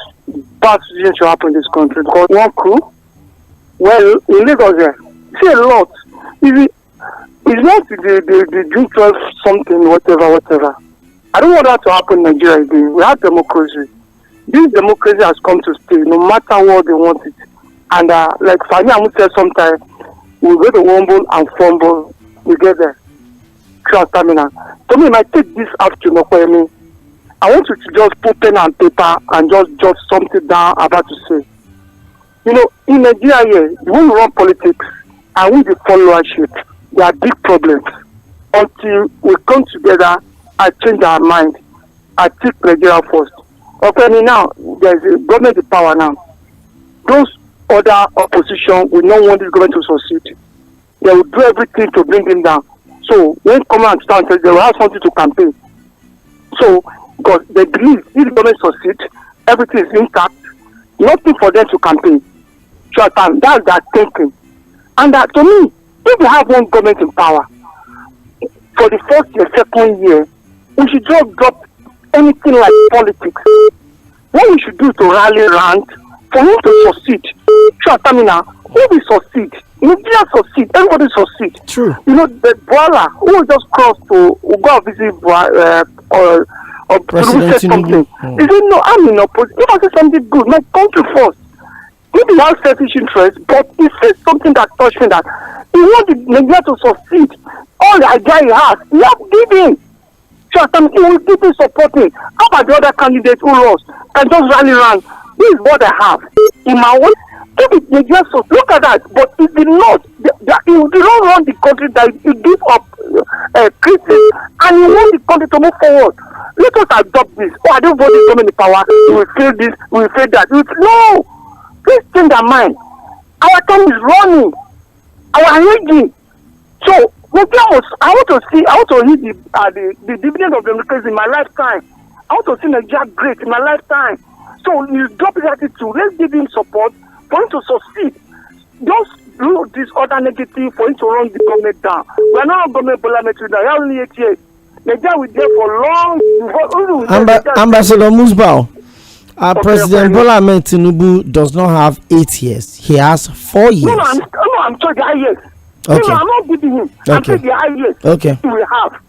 bad situations to happen in this country because one coup, well, in Lagos there, see a lot. It's not the June 12 something, whatever. I don't want that to happen in Nigeria again. We have democracy. This democracy has come to stay, no matter what they want it. And like Fani Amu said sometimes, we go to Womble and fumble, we get there. Stamina. To me, I take this afternoon, OPEYEMI, I want you to just put pen and paper and just jot something down about to say. In Nigeria here, when we run politics and we the followership, there are big problems. Until we come together and change our mind, I take Nigeria first. Okay, now there's a government in power now. Those other opposition will not want this government to succeed. They will do everything to bring him down. So when come and stand, they will have something to campaign. So because they believe if the government succeeds, everything is intact, nothing for them to campaign. So that's their thinking. And to me, if we have one government in power, for the first year, second year, we should just drop anything like politics. What we should do to rally around for him to succeed. Who will succeed? Nigeria succeed, everybody succeed. True. The Bola who just crossed to go visit or say something. He said, no, I'm in opposition. If I say something good, my country first. Maybe he has selfish interest, but he said something that touched me that he wants Nigeria to succeed. All the idea he has, he has given. He will keep him supporting. How about the other candidates who lost can just rally around? This is what I have. In my own, Nigeria so look at that. But it did not. He did not run the country that he gave up criticism, and he want the country to move forward. Let us adopt this. Oh, I don't want this government in power. We will fail this. We will fail that. No. Please change our mind. Our time is running. Our aging. So, I want to hit the dividend of democracy in my lifetime. I want to see Nigeria great in my lifetime. So, you drop his attitude. Let's give him support for him to succeed. Just do this other negative for him to run the government down. We are not government parliamentary now. We are only 8 years. Nigeria will there for long. Ambassador Musbao, President Bola Ahmed Tinubu does not have 8 years. He has 4 years. No, I'm talking the high years. Okay. No, I'm not giving him. Okay. I'm saying the high years. Okay. He will have.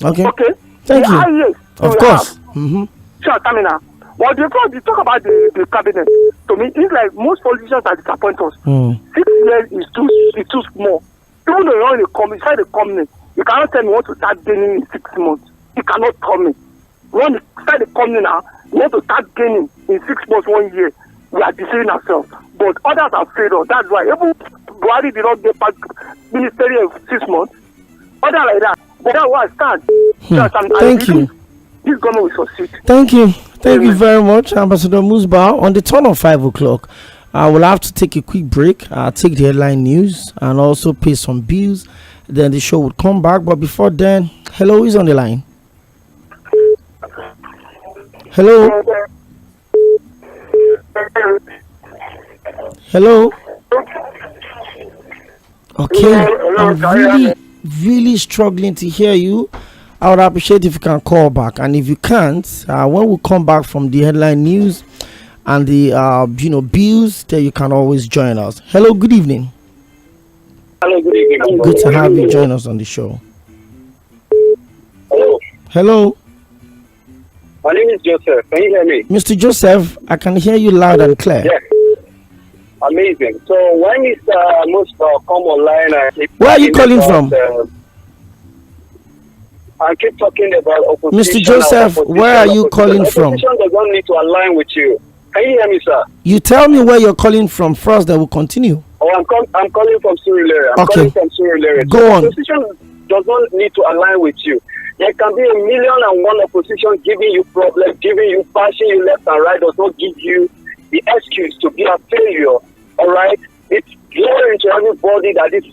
Okay. Okay. Thank the you. High years Of course. Mm-hmm. Sure, Tamina. Well, before you talk about the cabinet, to me, it's like most politicians are disappointed us. 6 years is too small. Even though you're inside the company, you cannot tell me what to start gaining in 6 months. You cannot tell me. When you start the company now, you want to start gaining in 6 months, 1 year. We are deceiving ourselves. But others have failed us. That's why even Buhari did not get back ministry of 6 months. Other like that. But that's why I stand. Thank you. This government will succeed. Thank you. Thank you very much, Ambassador Musbao. On the turn of 5 o'clock, I will have to take a quick break. I'll take the headline news and also pay some bills. Then the show will come back. But before then, hello, who's on the line? Hello? Hello? Okay, I'm really struggling to hear you. I would appreciate if you can call back, and if you can't, when we come back from the headline news and the bills, then you can always join us. Hello, good evening. Hello, good evening. Good to have you join us on the show. Hello. Hello. My name is Joseph. Can you hear me? Mr. Joseph, I can hear you loud and clear. Yes. Amazing. So when most come online, where are you calling from? I keep talking about opposition. Mr. Joseph, where are you calling from? Opposition does not need to align with you. Can you hear me, sir? You tell me where you're calling from first, then we'll continue. Oh, I'm calling from 𝗪𝗧. I'm calling from 𝗪𝗧. Go on. Opposition does not need to align with you. There can be 1,000,001 opposition giving you problems, giving you bashing you left and right, does not give you the excuse to be a failure. All right? It's glaring to everybody that this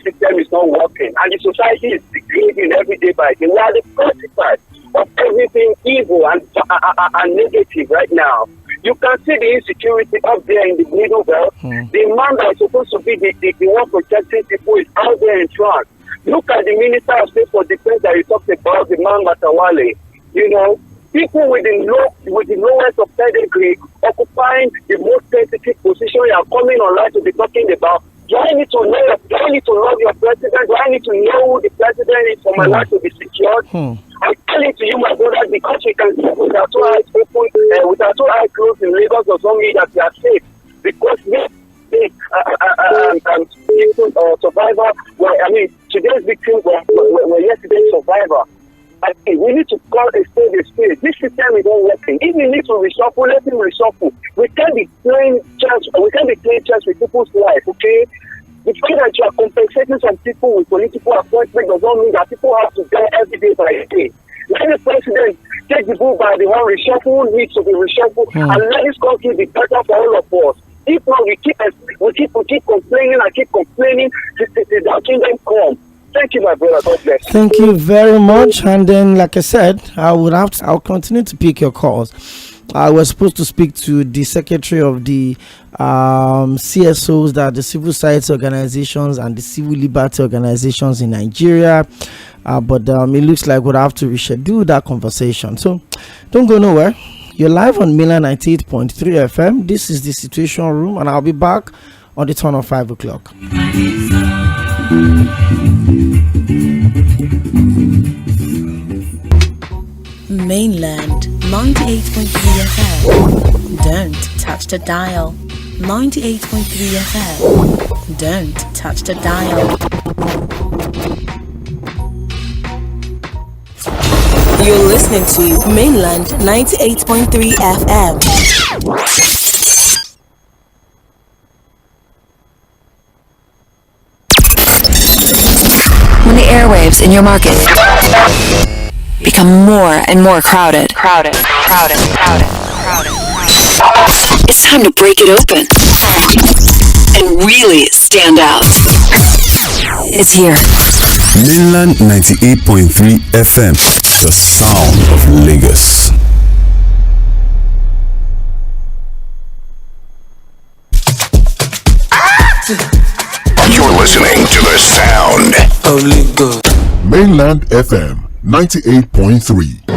system is not working, and the society is degrading every day by day. We are the consequence of everything evil and negative right now. You can see the insecurity up there in the middle belt. The man that is supposed to be the one protecting people is out there in front. Look at the Minister of State for Defense that you talked about, the man Matawale. You know, people with the lowest of pedigree occupying the most sensitive position. You are coming online to be talking about. Do I need to love your president? Do I need to know who the president is for my life to be secured? I'm telling to you, my brother, because we can see with our two eyes open, with our two eyes closed in Lagos does not mean that we are safe. Because survivor, today's victims were yesterday's survivor. I think we need to call a spade a spade. This system is not working. If we need to reshuffle, let him reshuffle. We can't be playing chess. We can't be playing chess with people's life. Okay. The fact that you are compensating some people with political appointment does not mean that people have to die every day by day. Let the president take the bull by the horn, reshuffle needs to be reshuffled, and let this country be better for all of us. If not, we keep complaining and keep complaining till our kingdom come. Thank you, my brother. God bless. Thank you very much. And then, like I said, I'll continue to pick your calls. I was supposed to speak to the secretary of the CSOs, that the civil society organizations and the civil liberty organizations in Nigeria, but it looks like we'll have to reschedule that conversation. So don't go nowhere. You're live on Mainland 98.3 FM. This is the Situation Room, and I'll be back on the turn of 5 o'clock. Mainland 98.3 FM. Don't touch the dial. 98.3 FM. Don't touch the dial. You're listening to Mainland 98.3 FM. When the airwaves in your market become more and more crowded, it's time to break it open and really stand out. It's here. Mainland 98.3 FM, the sound of Lagos. only God. Mainland FM 98.3.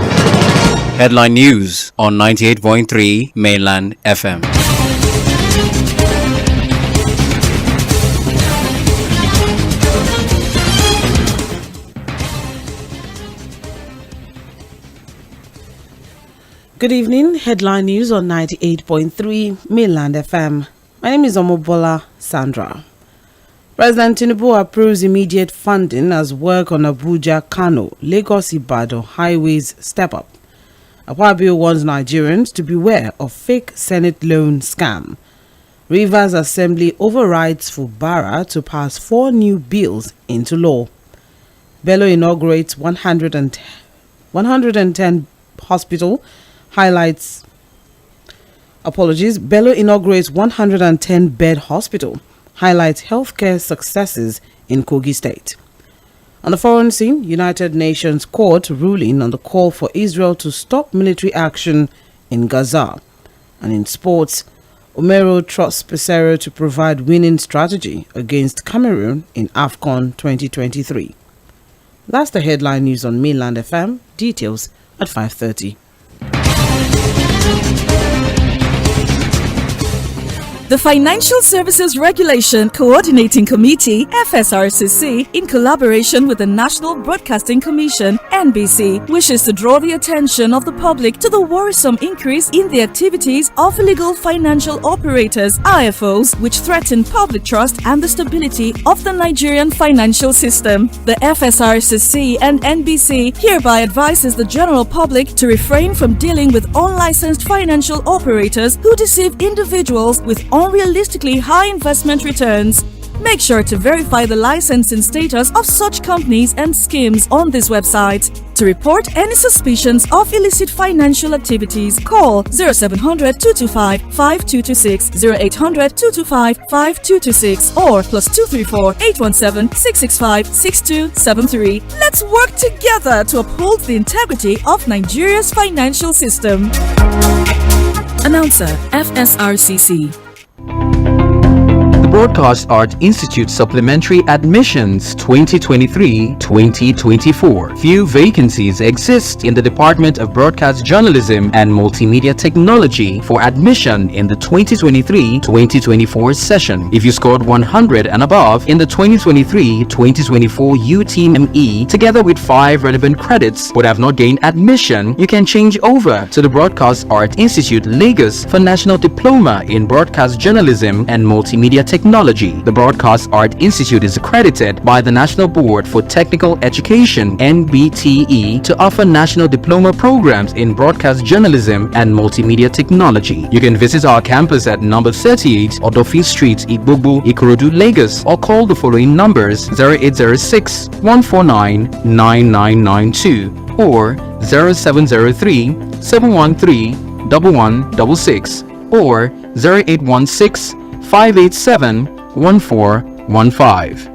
Headline news on 98.3 Mainland FM. Good evening. Headline news on 98.3 Mainland FM. My name is Omobola Sandra. President Tinubu approves immediate funding as work on Abuja-Kano, Lagos-Ibadan highways step up. Akpabio warns Nigerians to beware of fake Senate loan scam. Rivers Assembly overrides Fubara to pass 4 new bills into law. Bello inaugurates 110 hospital. Bello inaugurates 110-bed hospital. Highlights healthcare successes in Kogi State. On the foreign scene, United Nations Court ruling on the call for Israel to stop military action in Gaza. And in sports, Omero trusts Pesero to provide winning strategy against Cameroon in AFCON 2023. That's the headline news on Mainland FM. Details at 5:30. The Financial Services Regulation Coordinating Committee, FSRCC, in collaboration with the National Broadcasting Commission, NBC, wishes to draw the attention of the public to the worrisome increase in the activities of illegal financial operators, IFOs, which threaten public trust and the stability of the Nigerian financial system. The FSRCC and NBC hereby advises the general public to refrain from dealing with unlicensed financial operators who deceive individuals with unrealistically high investment returns. Make sure to verify the licensing status of such companies and schemes on this website. To report any suspicions of illicit financial activities, call 0700 225 5226, 0800 225 5226, or +234 817 665 6273. Let's work together to uphold the integrity of Nigeria's financial system. Announcer, FSRCC. Broadcast Art Institute Supplementary Admissions 2023-2024. Few vacancies exist in the Department of Broadcast Journalism and Multimedia Technology for admission in the 2023-2024 session. If you scored 100 and above in the 2023-2024 UTME, together with 5 relevant credits, but have not gained admission, you can change over to the Broadcast Art Institute Lagos for National Diploma in Broadcast Journalism and Multimedia Technology. The Broadcast Art Institute is accredited by the National Board for Technical Education (NBTE) to offer national diploma programs in broadcast journalism and multimedia technology. You can visit our campus at number 38 Odofin Street, Igbogbo, Ikorodu, Lagos, or call the following numbers: 0806 149 9992 or 0703 713 1166 or 0816 587-1415.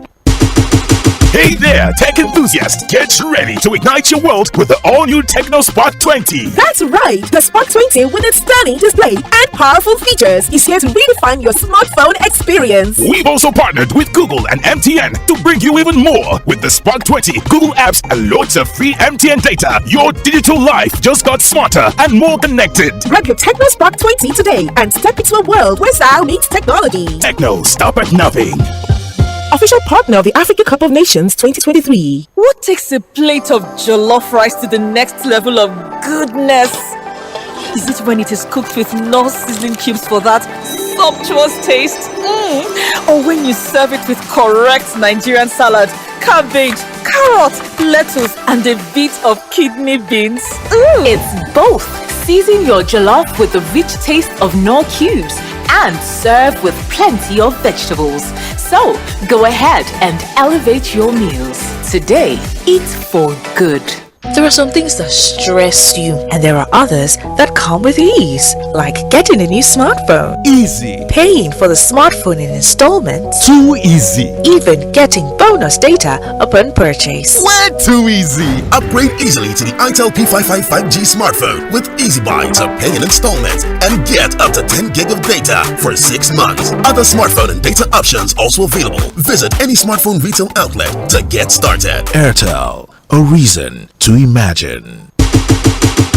Hey there, tech enthusiasts! Get ready to ignite your world with the all-new Tecno Spark 20. That's right! The Spark 20 with its stunning display and powerful features is here to redefine your smartphone experience. We've also partnered with Google and MTN to bring you even more. With the Spark 20, Google apps and loads of free MTN data, your digital life just got smarter and more connected. Grab your Tecno Spark 20 today and step into a world where style meets technology. Tecno, stop at nothing. Official partner of the Africa Cup of Nations 2023. What takes a plate of jollof rice to the next level of goodness? Is it when it is cooked with no seasoning cubes for that sumptuous taste? Or when you serve it with correct Nigerian salad, cabbage, carrot, lettuce, and a bit of kidney beans? It's both. Season your jollof with the rich taste of no cubes and serve with plenty of vegetables. So, go ahead and elevate your meals. Today, eat for good. There are some things that stress you, and there are others that come with ease, like getting a new smartphone. Easy. Paying for the smartphone in installments. Too easy. Even getting bonus data upon purchase. Way too easy. Upgrade easily to the itel P55 5G smartphone with Easy Buy to pay in installments and get up to 10 gig of data for 6 months. Other smartphone and data options also available. Visit any smartphone retail outlet to get started. Airtel, a reason to imagine.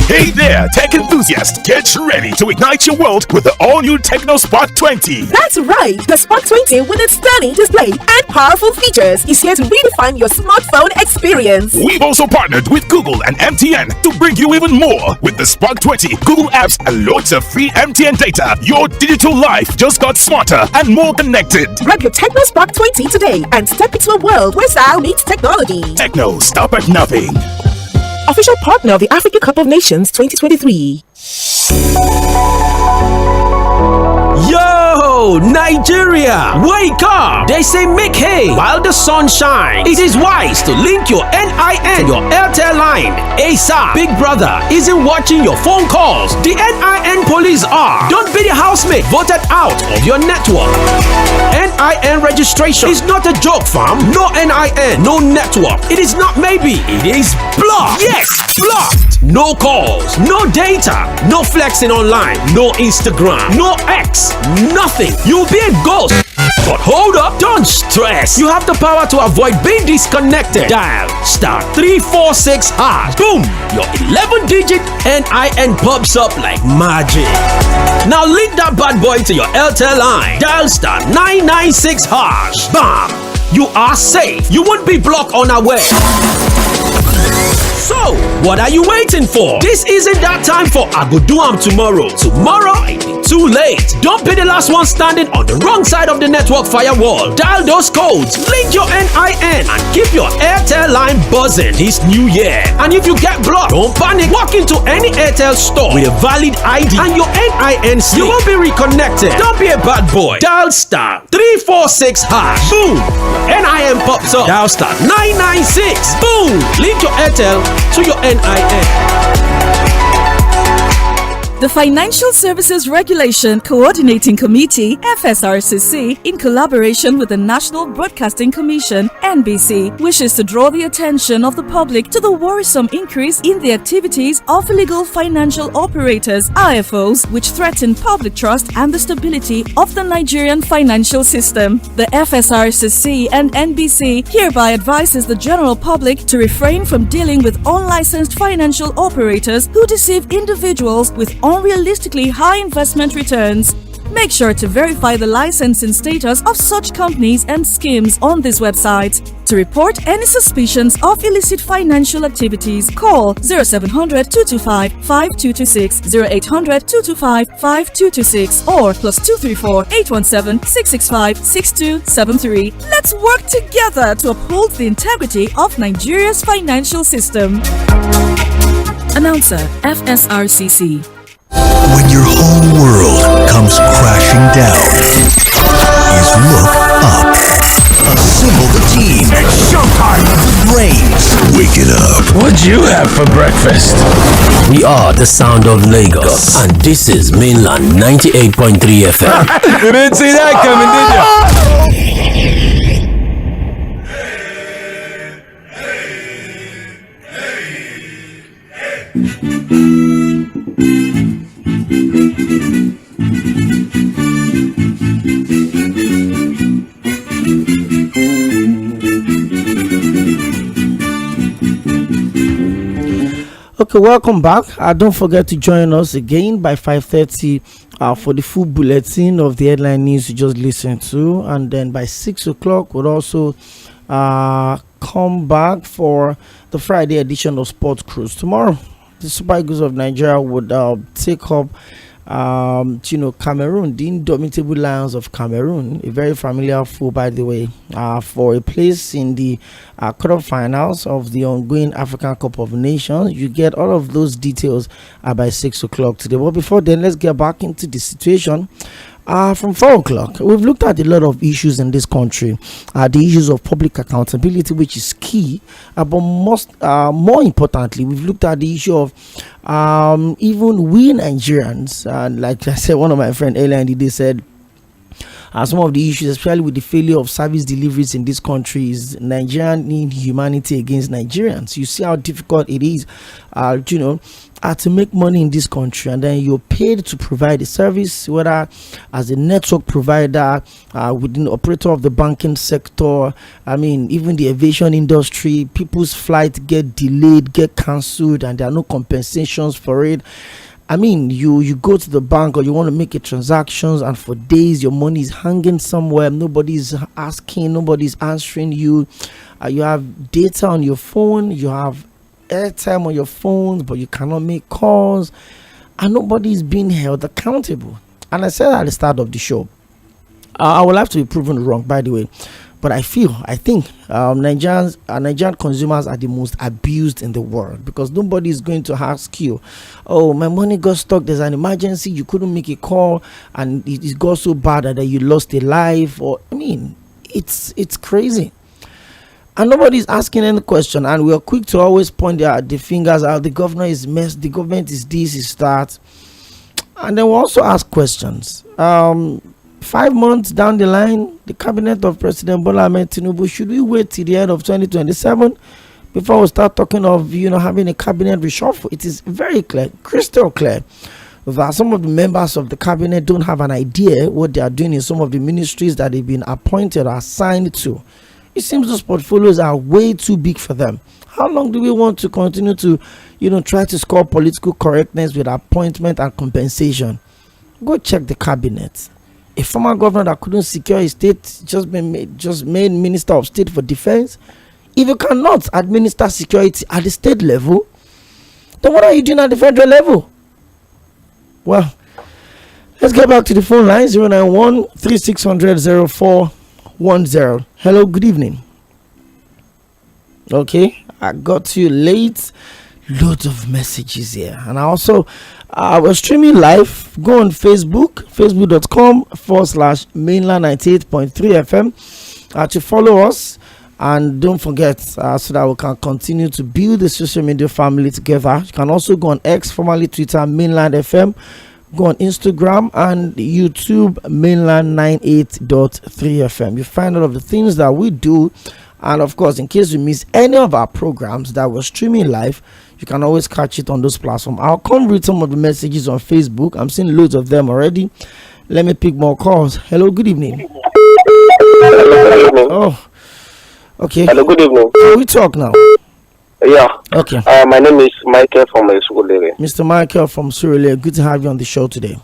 Hey there, tech enthusiasts! Get ready to ignite your world with the all-new Tecno Spark 20. That's right! The Spark 20 with its stunning display and powerful features is here to redefine your smartphone experience. We've also partnered with Google and MTN to bring you even more. With the Spark 20, Google apps and loads of free MTN data, your digital life just got smarter and more connected. Grab your Tecno Spark 20 today and step into a world where style meets technology. Tecno, stop at nothing. Official partner of the Africa Cup of Nations 2023. Yo, Nigeria, wake up! They say make hay while the sun shines. It is wise to link your NIN, your Airtel line. ASAP, Big Brother isn't watching your phone calls. The NIN police are. Don't be the housemate voted out of your network. NIN registration is not a joke, fam. No NIN, no network. It is not maybe, it is blocked. Yes, blocked. No calls, no data, no flexing online, no Instagram, no X, nothing. You'll be a ghost. But hold up, don't stress. You have the power to avoid being disconnected. Dial *346#. Boom! Your 11-digit NIN pops up like magic. Now link that bad boy to your Airtel line. Dial *996#. Bam! You are safe. You won't be blocked unaware. So, what are you waiting for? This isn't that time for I go do am tomorrow. Tomorrow it be too late. Don't be the last one standing on the wrong side of the network firewall. Dial those codes, link your NIN, and keep your Airtel line buzzing this new year. And if you get blocked, don't panic. Walk into any Airtel store with a valid ID and your NIN slip. You won't be reconnected. Don't be a bad boy. Dial *346#. Boom! NIN pops up. Dial *996. Boom! Link your Airtel to your NIN. The Financial Services Regulation Coordinating Committee, FSRCC, in collaboration with the National Broadcasting Commission, NBC, wishes to draw the attention of the public to the worrisome increase in the activities of illegal financial operators, IFOs, which threaten public trust and the stability of the Nigerian financial system. The FSRCC and NBC hereby advises the general public to refrain from dealing with unlicensed financial operators who deceive individuals with unrealistically high investment returns. Make sure to verify the licensing status of such companies and schemes on this website. To report any suspicions of illicit financial activities, call 0700 225 5226, 0800 225 5226, or +234 817 665 6273. Let's work together to uphold the integrity of Nigeria's financial system. Announcer, FSRCC. When your whole world comes crashing down, is look up. Assemble the team. It's showtime. The brains. Wake it up. What'd you have for breakfast? We are the sound of Lagos, and this is Mainland 98.3 FM. You didn't see that coming, did you? Okay, welcome back. Don't forget to join us again by 5:30 for the full bulletin of the headline news you just listened to, and then by 6 o'clock we'll also come back for the Friday edition of Sports Cruise. Tomorrow, the Super Eagles of Nigeria would take up Cameroon, the indomitable Lions of Cameroon, a very familiar foe, by the way, for a place in the quarterfinals of the ongoing African Cup of Nations. You get all of those details by 6 o'clock today. But before then, let's get back into the situation. From 4 o'clock, we've looked at a lot of issues in this country. The issues of public accountability, which is key. But more importantly, we've looked at the issue of even we Nigerians. And like I said, one of my friends earlier in the day said, some of the issues, especially with the failure of service deliveries in this country, is Nigerian inhumanity against Nigerians. You see how difficult it is, to make money in this country, and then you're paid to provide a service, whether as a network provider, within the operator of the banking sector. I mean, even the aviation industry, people's flights get delayed, get cancelled, and there are no compensations for it. I mean, you go to the bank or you want to make a transactions, and for days your money is hanging somewhere. Nobody's asking, nobody's answering you. You have data on your phone, you have airtime on your phones, but you cannot make calls, and nobody is being held accountable. And I said at the start of the show, I will have to be proven wrong, by the way, but I think Nigerian consumers are the most abused in the world, because nobody is going to ask you, oh, my money got stuck, there's an emergency, you couldn't make a call, and it got so bad that you lost a life. Or I mean, it's crazy. And nobody's asking any question, and we are quick to always point the fingers out. The governor is messed, the government is this, is that. And then we also ask questions. 5 months down the line, the cabinet of President 𝗪𝗵𝘁𝘀𝗏, should we wait till the end of 2027 before we start talking of having a cabinet reshuffle? It is very clear, crystal clear, that some of the members of the cabinet don't have an idea what they are doing in some of the ministries that they've been appointed or assigned to. It seems those portfolios are way too big for them. How long do we want to continue to, try to score political correctness with appointment and compensation? Go check the cabinet. A former governor that couldn't secure his state just made Minister of State for Defense. If you cannot administer security at the state level, then what are you doing at the federal level? Well, let's get back to the phone line. 091-3600-0410. Hello, good evening. Okay, I got you late. Loads of messages here. And I also we're streaming live. Go on Facebook, facebook.com/mainland 98.3 FM to follow us. And don't forget, so that we can continue to build the social media family together. You can also go on X, formerly Twitter, Mainland FM. Go on Instagram and YouTube, Mainland 98.3 FM. You find all of the things that we do. And of course, in case you miss any of our programs that we're streaming live, you can always catch it on those platforms. I'll come read some of the messages on Facebook. I'm seeing loads of them already. Let me pick more calls. Hello, good evening. Hello, good evening. Oh, okay. Hello, good evening. So we talk now. Yeah. Okay. My name is Michael from Surulere. Mr. Michael from Surulere, good to have you on the show today.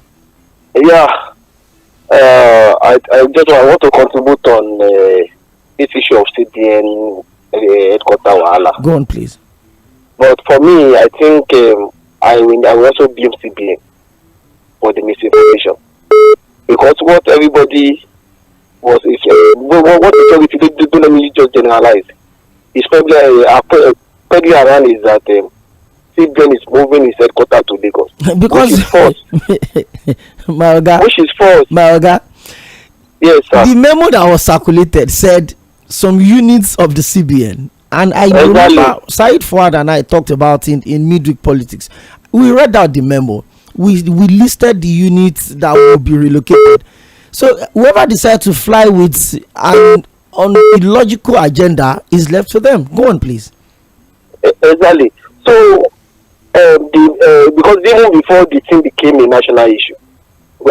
Yeah. I want to contribute on this issue of CBN headquarter wahala. Go on, please. But for me, I think I will also blame CBN for the misinformation, because what everybody was is what authority don't let me just generalize. It's probably around is that CBN is moving his headquarters to Lagos. Because which is false. Which is false. Yes, sir. The memo that was circulated said some units of the CBN, and I remember Said Fuad and I talked about it in midweek politics. We read out the memo. We listed the units that will be relocated. So whoever decides to fly with an on the logical agenda is left to them. Go on, please. Exactly. So because even before the thing became a national issue,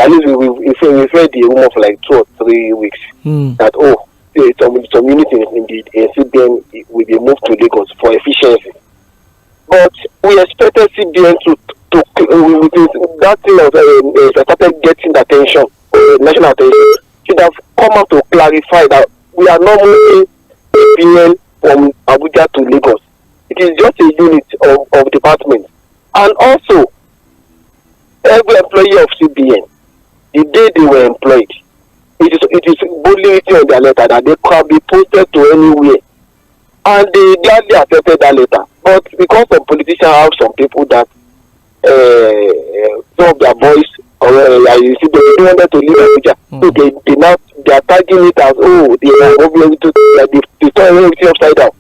at least we've heard the rumor for like 2 or 3 weeks that some units in the CBN will be moved to Lagos for efficiency. But we expected CBN to that thing started getting the attention, national attention, should have come out to clarify that we are not moving CBN from Abuja to Lagos. It is just a unit of department. And also, every employee of CBN, the day they were employed, it is boldly written on their letter that they can be posted to anywhere. And they gladly accepted that letter. But because some politicians have some people that some of their boys, you see, they do wanted to leave Abuja. So they are tagging it as, they are obviously they turn everything upside down.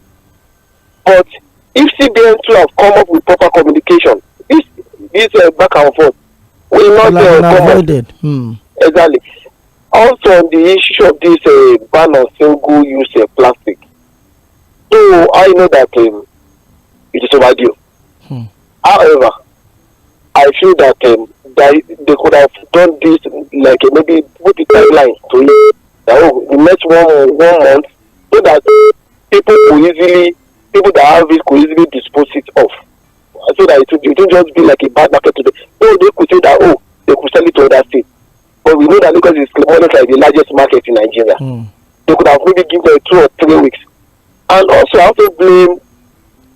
But if CBN too have come up with proper communication, this back and forth will not be avoided. Exactly. Also on the issue of this ban on single-use plastic. So I know that it is overdue. However, I feel that they could have done this like maybe put the timeline to it. The next one month, so that people that have it could easily dispose it off. So that it won't just be like a bad market today. So they could say that they could sell it to other states. But we know that because it's almost like the largest market in Nigeria. They could have maybe given them 2 or 3 weeks. And also I also blame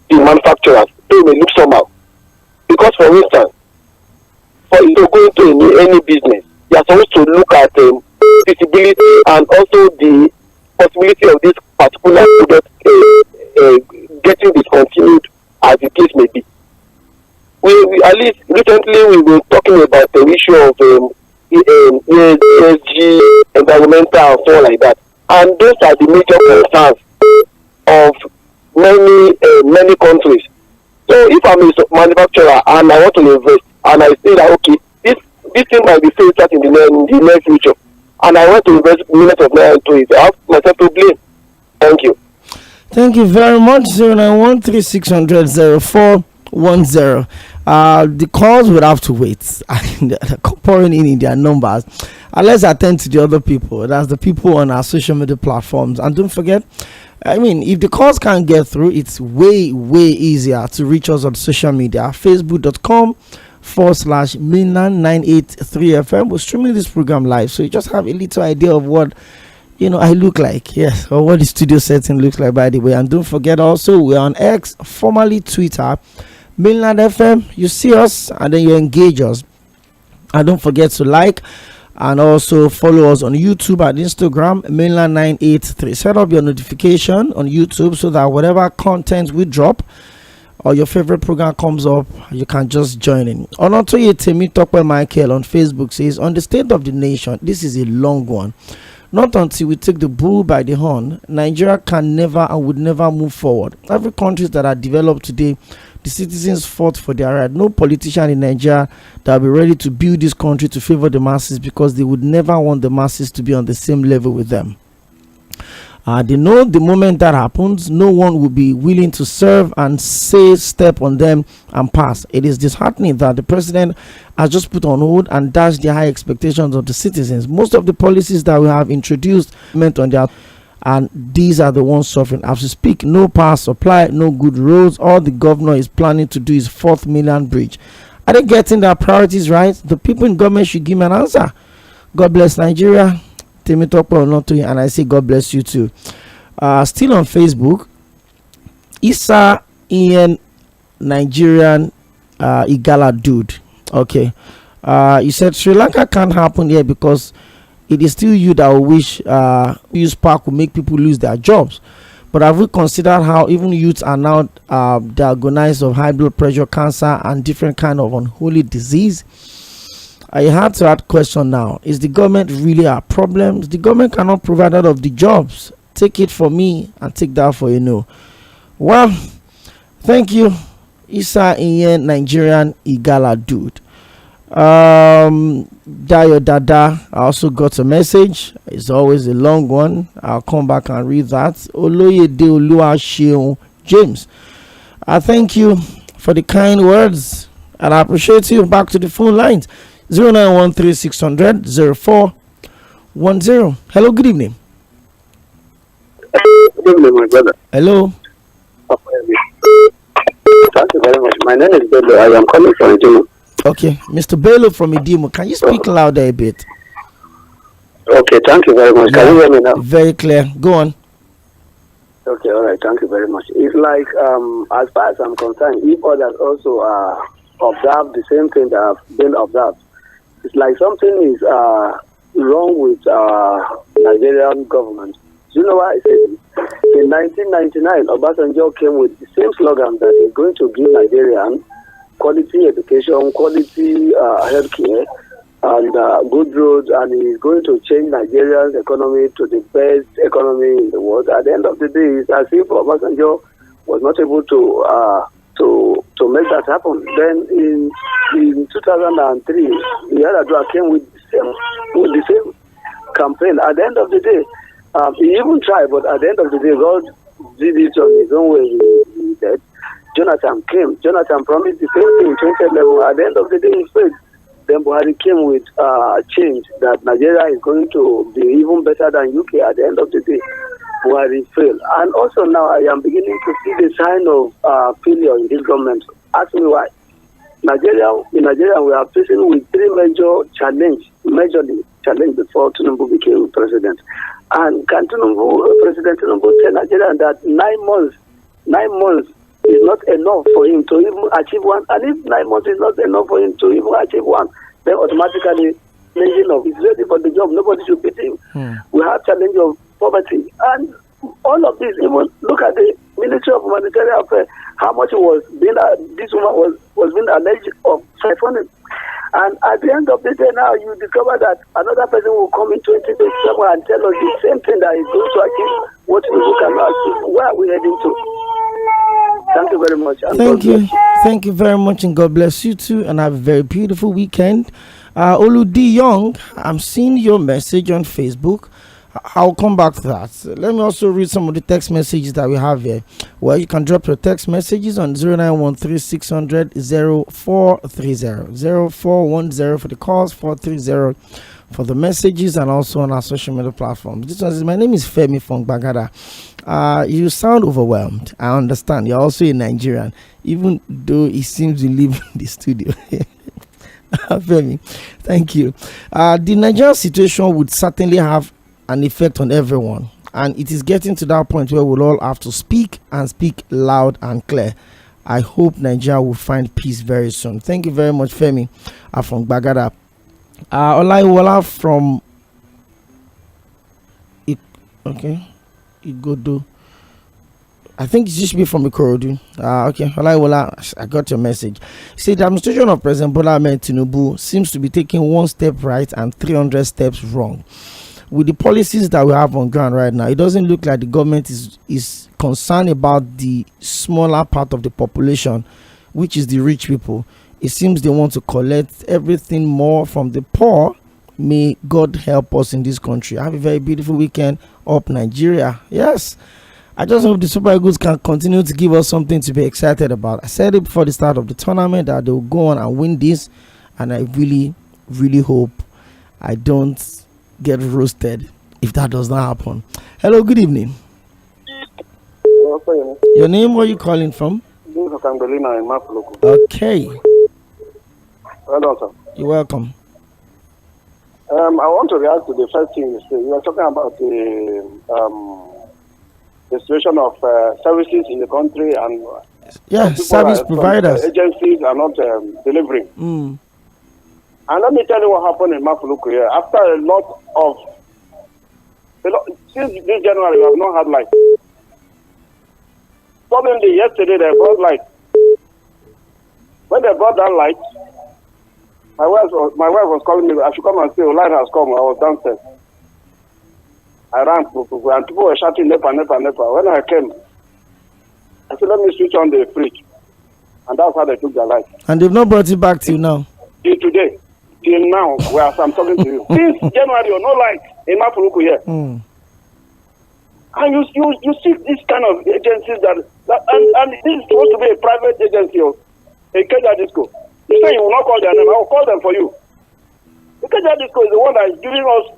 the manufacturers. They may look somehow. Because for instance, for you to go into any business, you are supposed to look at feasibility and also the possibility of this particular product getting discontinued as the case may be. We at least recently we were talking about the issue of ESG, environmental and so like that. And those are the major concerns of many countries. So if I'm a manufacturer and I want to invest and I say that this thing might be phased out in the near future and I want to invest millions of naira into it, I have myself to blame. Thank you. Thank you very much. 09136000410. The calls would have to wait. They're pouring in their numbers. Let's attend to the other people. That's the people on our social media platforms. And don't forget, if the calls can't get through, it's way easier to reach us on social media. Facebook.com/mainland983FM. We're streaming this program live, so you just have a little idea of what I look like, yes, or what the studio setting looks like, by the way. And don't forget also, we're on X, formerly Twitter, Mainland FM. You see us and then you engage us. And don't forget to like and also follow us on YouTube and Instagram, Mainland 983. Set up your notification on YouTube so that whatever content we drop or your favorite program comes up, you can just join in. 𝗪𝗪𝗁𝗪 𝗪𝗪𝗪 on Facebook says, on the state of the nation, this is a long one. Not until we take the bull by the horn, Nigeria can never and would never move forward. Every countries that are developed today, the citizens fought for their right. No politician in Nigeria that will be ready to build this country to favor the masses, because they would never want the masses to be on the same level with them. They know the moment that happens, no one will be willing to serve and say step on them and pass. It is disheartening that the president has just put on hold and dashed the high expectations of the citizens. Most of the policies that we have introduced meant on their, and these are the ones suffering. As we speak, no power supply, no good roads. All the governor is planning to do is 4th mainland bridge. Are they getting their priorities right? The people in government should give me an answer. God bless Nigeria. And I say God bless you too. Still on Facebook, 𝗪𝗪 Nigerian Igala dude. Okay. You said Sri Lanka can't happen here because it is still you that will wish use park will make people lose their jobs. But have we considered how even youths are now diagnosed of high blood pressure, cancer, and different kind of unholy disease? I had to add question now. Is the government really our problem? The government cannot provide out of the jobs. Take it for me and take that for you know. Well, thank you, 𝗪𝗪 Nigerian Igala dude. Dayo Dada, I also got a message. It's always a long one. I'll come back and read that. Oloyede Oluwaseun James, I thank you for the kind words and I appreciate you. Back to the phone lines. 09136000410. Hello, good evening. Good evening, my brother. Hello. Thank you very much. My name is Bello. I am calling from Idimo. Okay, Mr. Bello from Idimo. Can you speak louder a bit? Okay, thank you very much. Can you hear me now? Very clear. Go on. Okay, all right. Thank you very much. It's like, as far as I'm concerned, if others also observe the same thing that have been observed, it's like something is wrong with Nigerian government. Do you know why I say this? In 1999, Obasanjo came with the same slogan that he's going to give Nigerian quality education, quality healthcare, and good roads, and he's going to change Nigeria's economy to the best economy in the world. At the end of the day, it's as if Obasanjo was not able to make that happen. Then in 2003, Yar'Adua came with the same campaign. At the end of the day, he even tried, but at the end of the day, God did it on his own way. He did. Jonathan came. Jonathan promised the same thing in 2011. At the end of the day, he failed. Then Buhari came with change that Nigeria is going to be even better than UK. At the end of the day, Buhari failed. And also now I am beginning to see the sign of failure in this government. Ask me why. In Nigeria, we are facing with three major majorly challenge before Tinubu became president. And can President Tinubu tell Nigeria that 9 months is not enough for him to even achieve one? And if 9 months is not enough for him to even achieve one, then automatically he's ready for the job. Nobody should beat him. We have challenge of poverty and all of this. Even look at the Ministry of Humanitarian Affairs, how much was being this woman was being alleged of siphoning. And at the end of the day, now you discover that another person will come in 2027 and tell us the same thing, that is going to achieve what we cannot achieve. Where are we heading to? Thank you very much. Thank you very much, and God bless you too, and have a very beautiful weekend. Oludi Young, I'm seeing your message on Facebook. I'll come back to that. Let me also read some of the text messages that we have here. Well, you can drop your text messages on 0913-600-0430. 0410 for the calls, 430 for the messages, and also on our social media platforms. This one says, my name is Femi from Bagada. You sound overwhelmed. I understand. You're also a Nigerian, even though he seems to live in the studio. Femi, thank you. The Nigerian situation would certainly have an effect on everyone, and it is getting to that point where we'll all have to speak loud and clear. I hope Nigeria will find peace very soon. Thank you very much, Femi, from Bagada. Olaiwola from Igodo. I think it should be from Ikorodu. Okay, Olaiwola, I got your message. See, the administration of President Bola Ahmed Tinubu seems to be taking one step right and 300 steps wrong. With the policies that we have on ground right now, it doesn't look like the government is concerned about the smaller part of the population, which is the rich people. It seems they want to collect everything more from the poor. May God help us in this country. Have a very beautiful weekend. Up Nigeria. Yes. I just hope the Super Eagles can continue to give us something to be excited about. I said it before the start of the tournament that they will go on and win this, and I really, really hope I don't get roasted if that does not happen. Hello, good evening. Your name, where are you calling from? Okay. Hello, sir. You're welcome. I want to react to the first thing you said. You were talking about the situation of services in the country, and service providers. Agencies are not delivering. And let me tell you what happened in Mafuluku here. After since this January, we have not had light. Suddenly, yesterday, they brought light. When they brought that light, my wife was calling me. I should come and say, light has come. I was downstairs. I ran, and people were shouting, Nepa, Nepa, Nepa. When I came, I said, let me switch on the fridge. And that's how they took the light. And they've not brought it back till now? Till today. Till now, where I'm talking to you. Since January, no light in Mafuluku here. And you see this kind of agencies and this is supposed to be a private agency, a Ikeja Disco. You say you will not call their name, I will call them for you. Ikeja Disco is the one that is giving us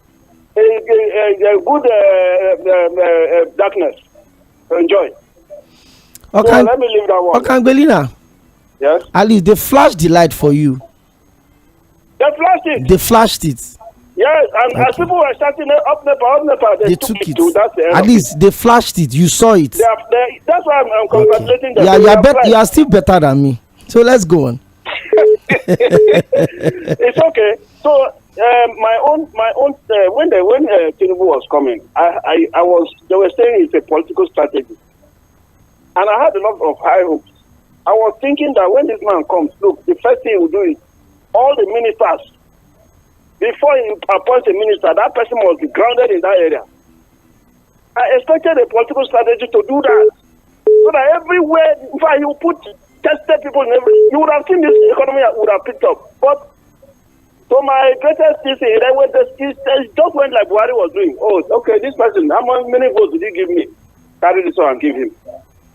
a good darkness to enjoy. Okay. So let me leave that one. Okay, Belina. Yes. At least they flashed the light for you. They flashed it. Yes, and as people were shouting up Nepa, they took it. At least they flashed it. You saw it. That's why I'm congratulating them. You are still better than me. So let's go on. It's okay. So my own when Tinubu was coming, they were saying it's a political strategy, and I had a lot of high hopes. I was thinking that when this man comes, look, the first thing he will do is all the ministers before he appoints a minister, that person must be grounded in that area. I expected a political strategy to do that. So that everywhere, in fact, you put tested people in every, you would have seen this economy would have picked up. But so my greatest thing is that when it just went like Buhari was doing. Oh, okay, this person, how many votes did he give me? Carry this one and give him.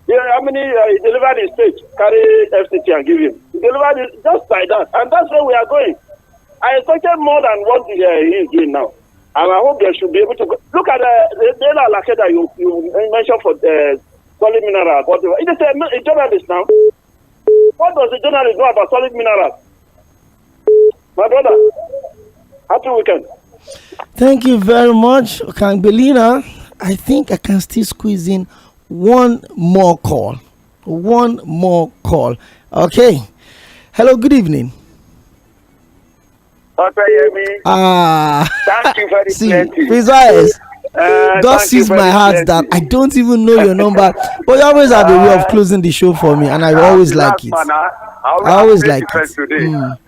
Yeah, how many he delivered his state? Carry 𝗪𝐶𝐶 and give him. He delivered it just like that, and that's where we are going. I expected more than what he is doing now, and I hope they should be able to go. Look at the data like that you mentioned for solid mineral. Whatever. It is a journalist now. What does the journalist know about solid minerals? My brother, happy weekend. Thank you very much, Kangbelina. I think I can still squeeze in one more call. Okay. Hello, good evening. OPEYEMI. Thank you very plenty. Prince Wise, God sees my heart that I don't even know your number, but you always have a way of closing the show for me, and I always like it. I always like it.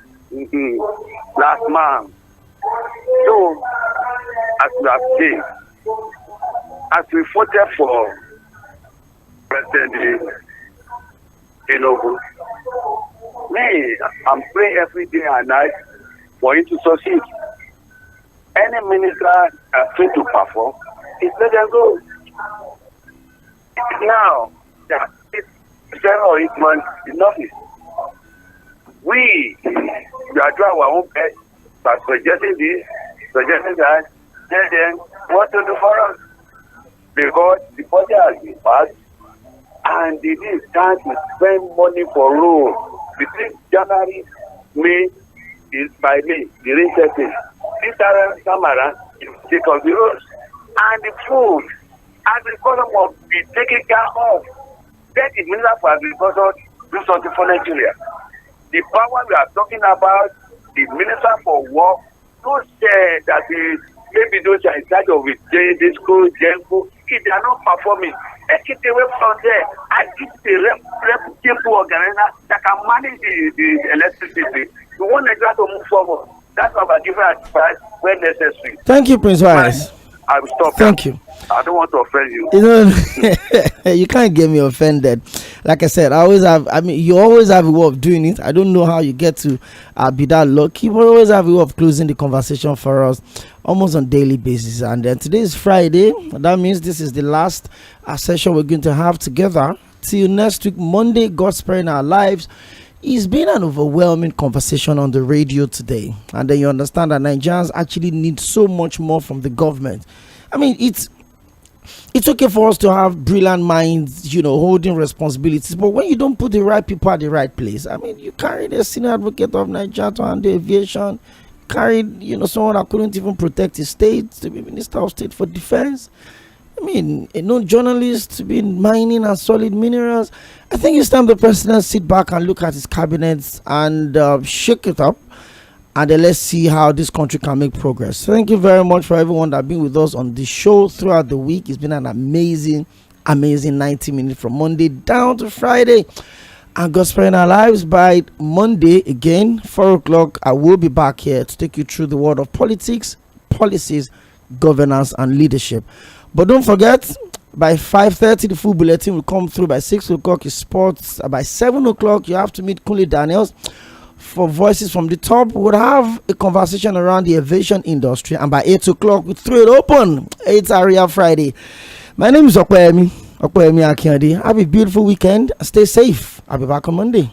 Last man. So, as we have seen, as we voted for President Tinubu, I'm praying every day and night for him to succeed. Any minister fail to perform, let them go. Now, it's 7 or 8 months, enough is. We are doing our own best by suggesting this, suggesting that, tell them what to do for us. Because the budget has been passed, and it is time to spend money for roads. Between January, May, by May, the rain setting. This time around, you take on the roads. And the food, agriculture must be taken care of. Let the Minister for Agriculture do something for Nigeria. The power we are talking about, the Minister for Work, those that maybe those are in charge of it, the school, 𝗪𝗪, if they are not performing, take it away from there and give the reputable organizer that can manage the electricity. We want Nigeria to move forward. That's why we're giving advice when necessary. Thank you, Prince Wise. I will stop. Thank you. I don't want to offend you. You can't get me offended. Like I said, you always have a way of doing it. I don't know how you get to be that lucky, but always have a way of closing the conversation for us almost on daily basis. And then today is Friday. That means this is the last session we're going to have together till next week, Monday. God sparing our lives. It's been an overwhelming conversation on the radio today, and then you understand that Nigerians actually need so much more from the government. I mean, it's okay for us to have brilliant minds, holding responsibilities, but when you don't put the right people at the right place, I mean, you carried a senior advocate of Nigeria to handle aviation, carried, someone that couldn't even protect his state to be Minister of State for Defense. I mean, a known journalist to be in mining and solid minerals. I think it's time the president sit back and look at his cabinets and shake it up, and then let's see how this country can make progress. Thank you very much for everyone that been with us on the show throughout the week. It's been an amazing 90 minutes from Monday down to Friday. And God sparing our lives by Monday again, 4 o'clock. I will be back here to take you through the world of politics, policies, governance, and leadership. But don't forget, by 5:30 the full bulletin will come through. By 6 o'clock is sports. By 7 o'clock you have to meet Kunle Daniels for Voices from the Top. We'll have a conversation around the aviation industry, and by 8 o'clock we throw it open. It's Area Friday. My name is 𝗪𝗪𝘁𝘀 𝗪𝗪𝘁𝘀. Have a beautiful weekend. Stay safe. I'll be back on Monday.